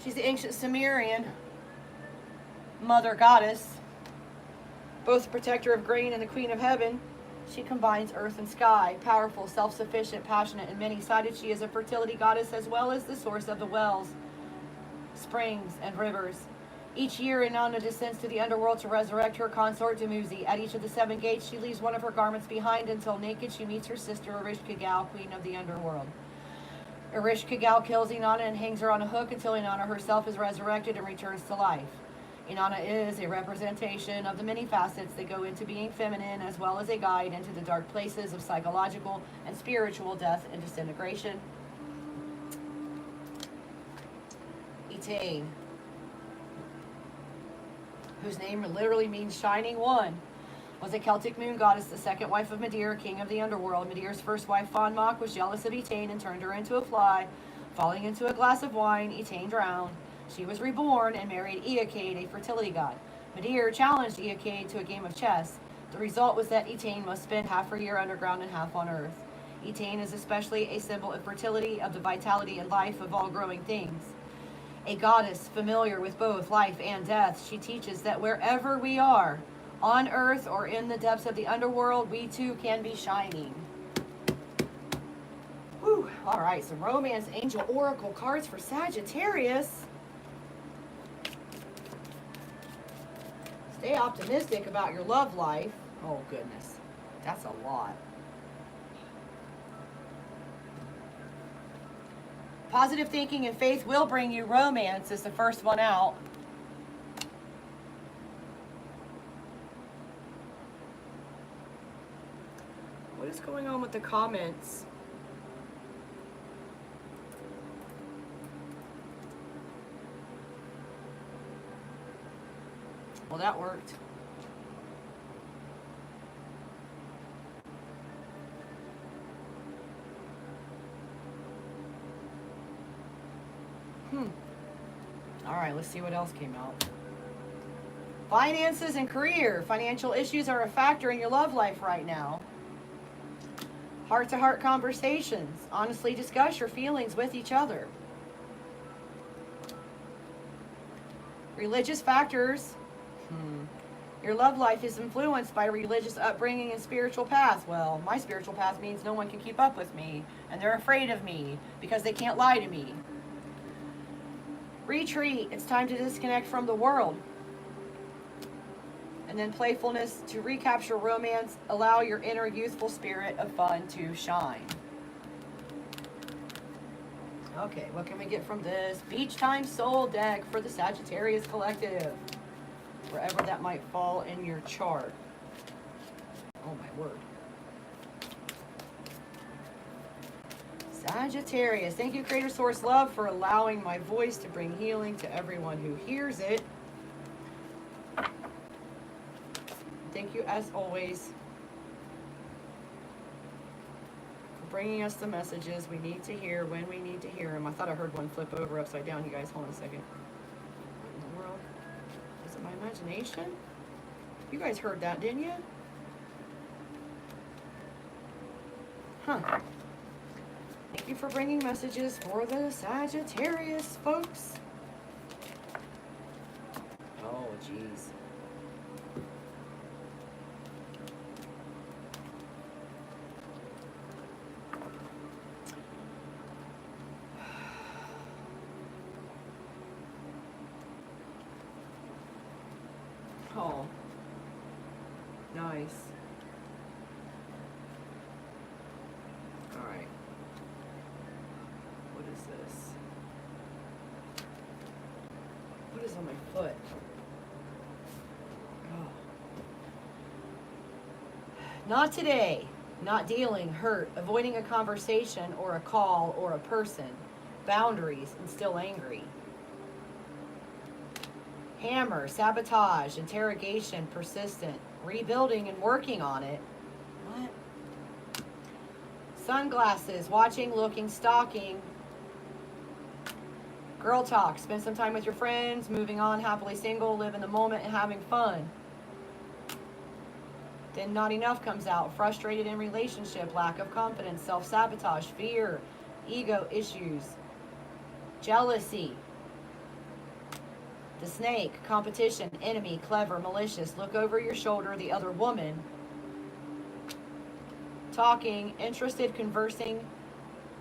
She's the ancient Sumerian mother goddess, both the protector of grain and the queen of heaven. She combines earth and sky, powerful, self-sufficient, passionate, and many-sided. She is a fertility goddess as well as the source of the wells, springs, and rivers. Each year, Inanna descends to the underworld to resurrect her consort Dumuzi. At each of the 7 gates, she leaves one of her garments behind until naked she meets her sister Ereshkigal, queen of the underworld. Ereshkigal kills Inanna and hangs her on a hook until Inanna herself is resurrected and returns to life. Inanna is a representation of the many facets that go into being feminine, as well as a guide into the dark places of psychological and spiritual death and disintegration. Etain, whose name literally means shining one, was a Celtic moon goddess, the second wife of Medir, king of the underworld. Medir's first wife, Fonmach, was jealous of Etain and turned her into a fly. Falling into a glass of wine, Etain drowned. She was reborn and married Eacade, a fertility god. Medir challenged Eacade to a game of chess. The result was that Etain must spend half her year underground and half on earth. Etain is especially a symbol of fertility, of the vitality and life of all growing things. A goddess familiar with both life and death, she teaches that wherever we are, on earth or in the depths of the underworld, we too can be shining. Whew. All right, some romance angel oracle cards for Sagittarius. Stay optimistic about your love life. Oh goodness, that's a lot. Positive thinking and faith will bring you romance is the first one out. What is going on with the comments? Well, that worked. All right, let's see what else came out. Finances and career. Financial issues are a factor in your love life right now. Heart-to-heart conversations. Honestly discuss your feelings with each other. Religious factors. Your love life is influenced by religious upbringing and spiritual path. Well, my spiritual path means no one can keep up with me, and they're afraid of me because they can't lie to me. Retreat. It's time to disconnect from the world. And then playfulness, to recapture romance, allow your inner youthful spirit of fun to shine. Okay, what can we get from this Beach Time Soul deck for the Sagittarius Collective? Wherever that might fall in your chart. Oh my word. Sagittarius, thank you, Creator Source Love, for allowing my voice to bring healing to everyone who hears it. Thank you, as always, for bringing us the messages we need to hear when we need to hear them. I thought I heard one flip over upside down. You guys, hold on a second. What in the world? Is it my imagination? You guys heard that, didn't you? Huh. Thank you for bringing messages for the Sagittarius, folks. Oh, jeez. nice. All right. What is this? What is on my foot? Oh. Not today. Not dealing, hurt, avoiding a conversation or a call or a person. Boundaries and still angry. Hammer, sabotage, interrogation, persistent. Rebuilding and working on it. What? Sunglasses, watching, looking, stalking. Girl talk, spend some time with your friends, moving on, happily single, live in the moment and having fun. Then not enough comes out, frustrated in relationship, lack of confidence, self-sabotage, fear, ego issues, jealousy. The snake, competition, enemy, clever, malicious, look over your shoulder, the other woman. Talking, interested, conversing,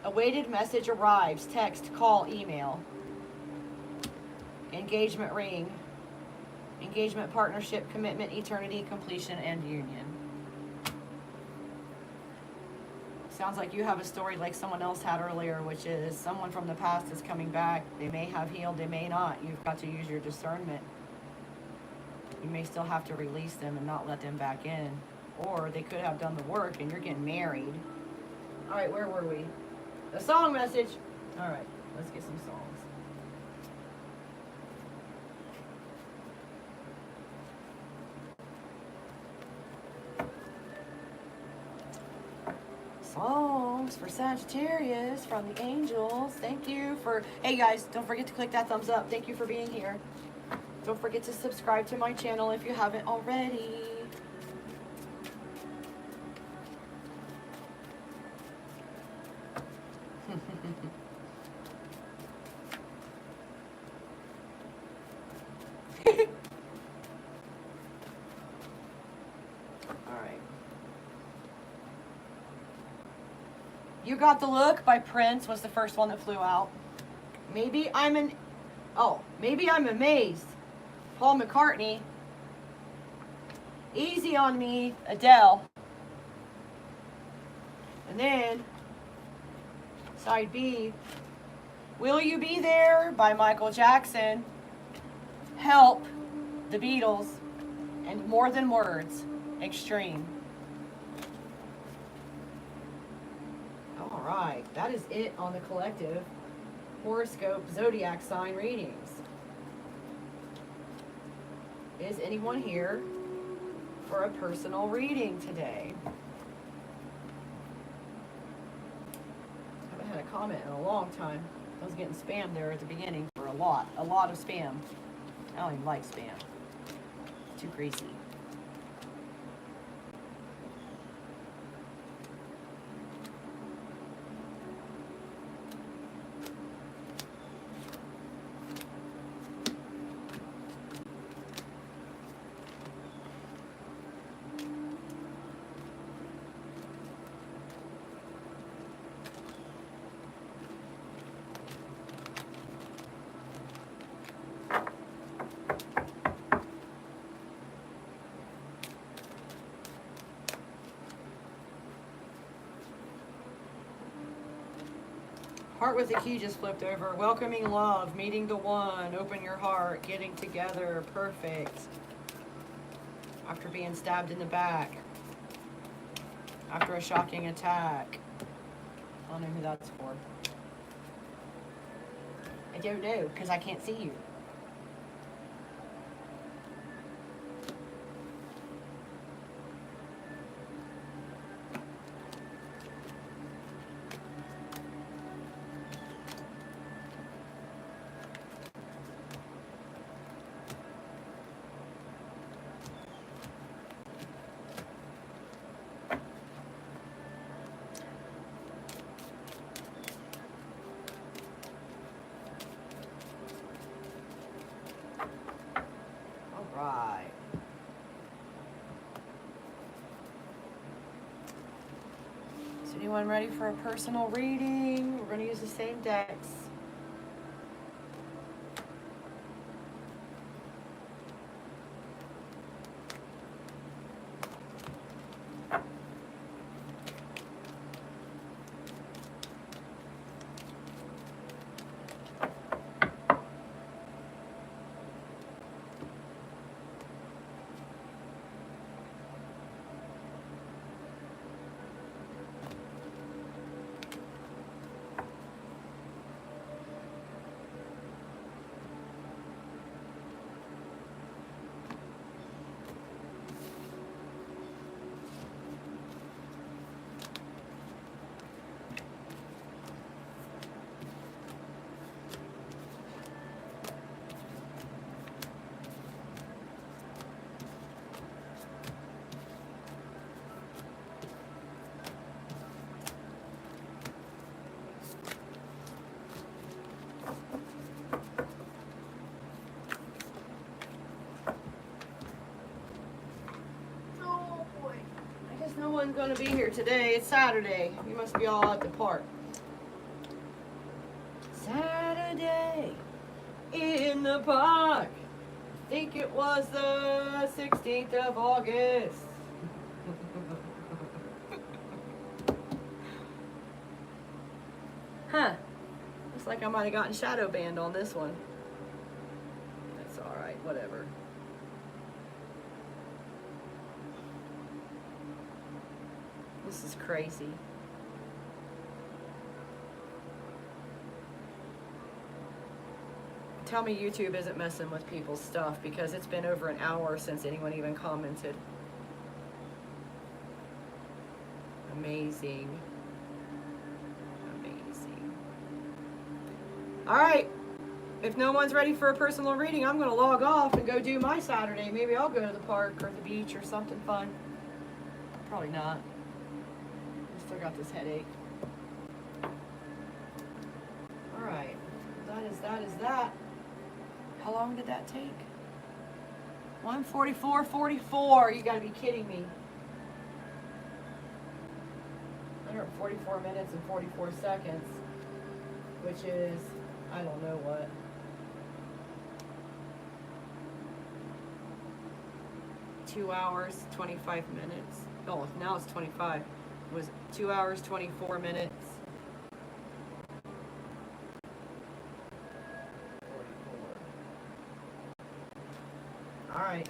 awaited message arrives, text, call, email. Engagement ring, engagement, partnership, commitment, eternity, completion, and union. Sounds like you have a story like someone else had earlier, which is someone from the past is coming back. They may have healed, they may not. You've got to use your discernment. You may still have to release them and not let them back in. Or they could have done the work and you're getting married. All right, where were we? The song message. All right, let's get some songs. Songs for Sagittarius from the angels. Thank you for, hey guys, don't forget to click that thumbs up. Thank you for being here. Don't forget to subscribe to my channel if you haven't already. You Got the Look by Prince was the first one that flew out. Maybe I'm amazed. Paul McCartney. Easy on Me, Adele. And then, side B, Will You Be There by Michael Jackson. Help, The Beatles. And More Than Words, Extreme. All right, that is it on the collective horoscope zodiac sign readings. Is anyone here for a personal reading today? Haven't had a comment in a long time. I was getting spam there at the beginning for a lot of spam. I don't even like spam. It's too greasy. Heart with the key just flipped over. Welcoming love, meeting the one, open your heart, getting together, perfect. After being stabbed in the back. After a shocking attack. I don't know who that's for. I don't know, because I can't see you. Right. Is anyone ready for a personal reading? We're going to use the same decks. I'm gonna be here today. It's Saturday. You must be all at the park. Saturday in the park. I think it was the 16th of August. Huh. Looks like I might have gotten shadow banned on this one. That's alright, whatever. This is crazy. Tell me YouTube isn't messing with people's stuff, because it's been over an hour since anyone even commented. Amazing. Amazing. Alright. If no one's ready for a personal reading, I'm going to log off and go do my Saturday. Maybe I'll go to the park or the beach or something fun. Probably not. I still got this headache. Alright. That is that. How long did that take? 1:44:44. You gotta be kidding me. 144 minutes and 44 seconds. Which is, I don't know what. Two hours, 25 minutes. Oh, now it's 25. It was 2 hours, 24 minutes. Alright.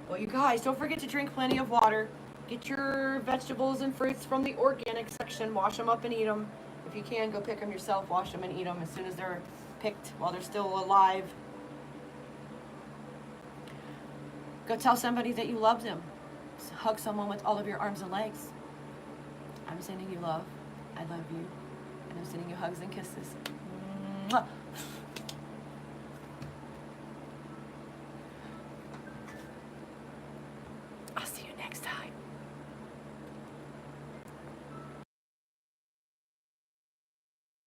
Well, you guys, don't forget to drink plenty of water. Get your vegetables and fruits from the organic section. Wash them up and eat them. If you can, go pick them yourself. Wash them and eat them as soon as they're picked, while they're still alive. Go tell somebody that you love them. Hug someone with all of your arms and legs. I'm sending you love. I love you. And I'm sending you hugs and kisses. Mwah.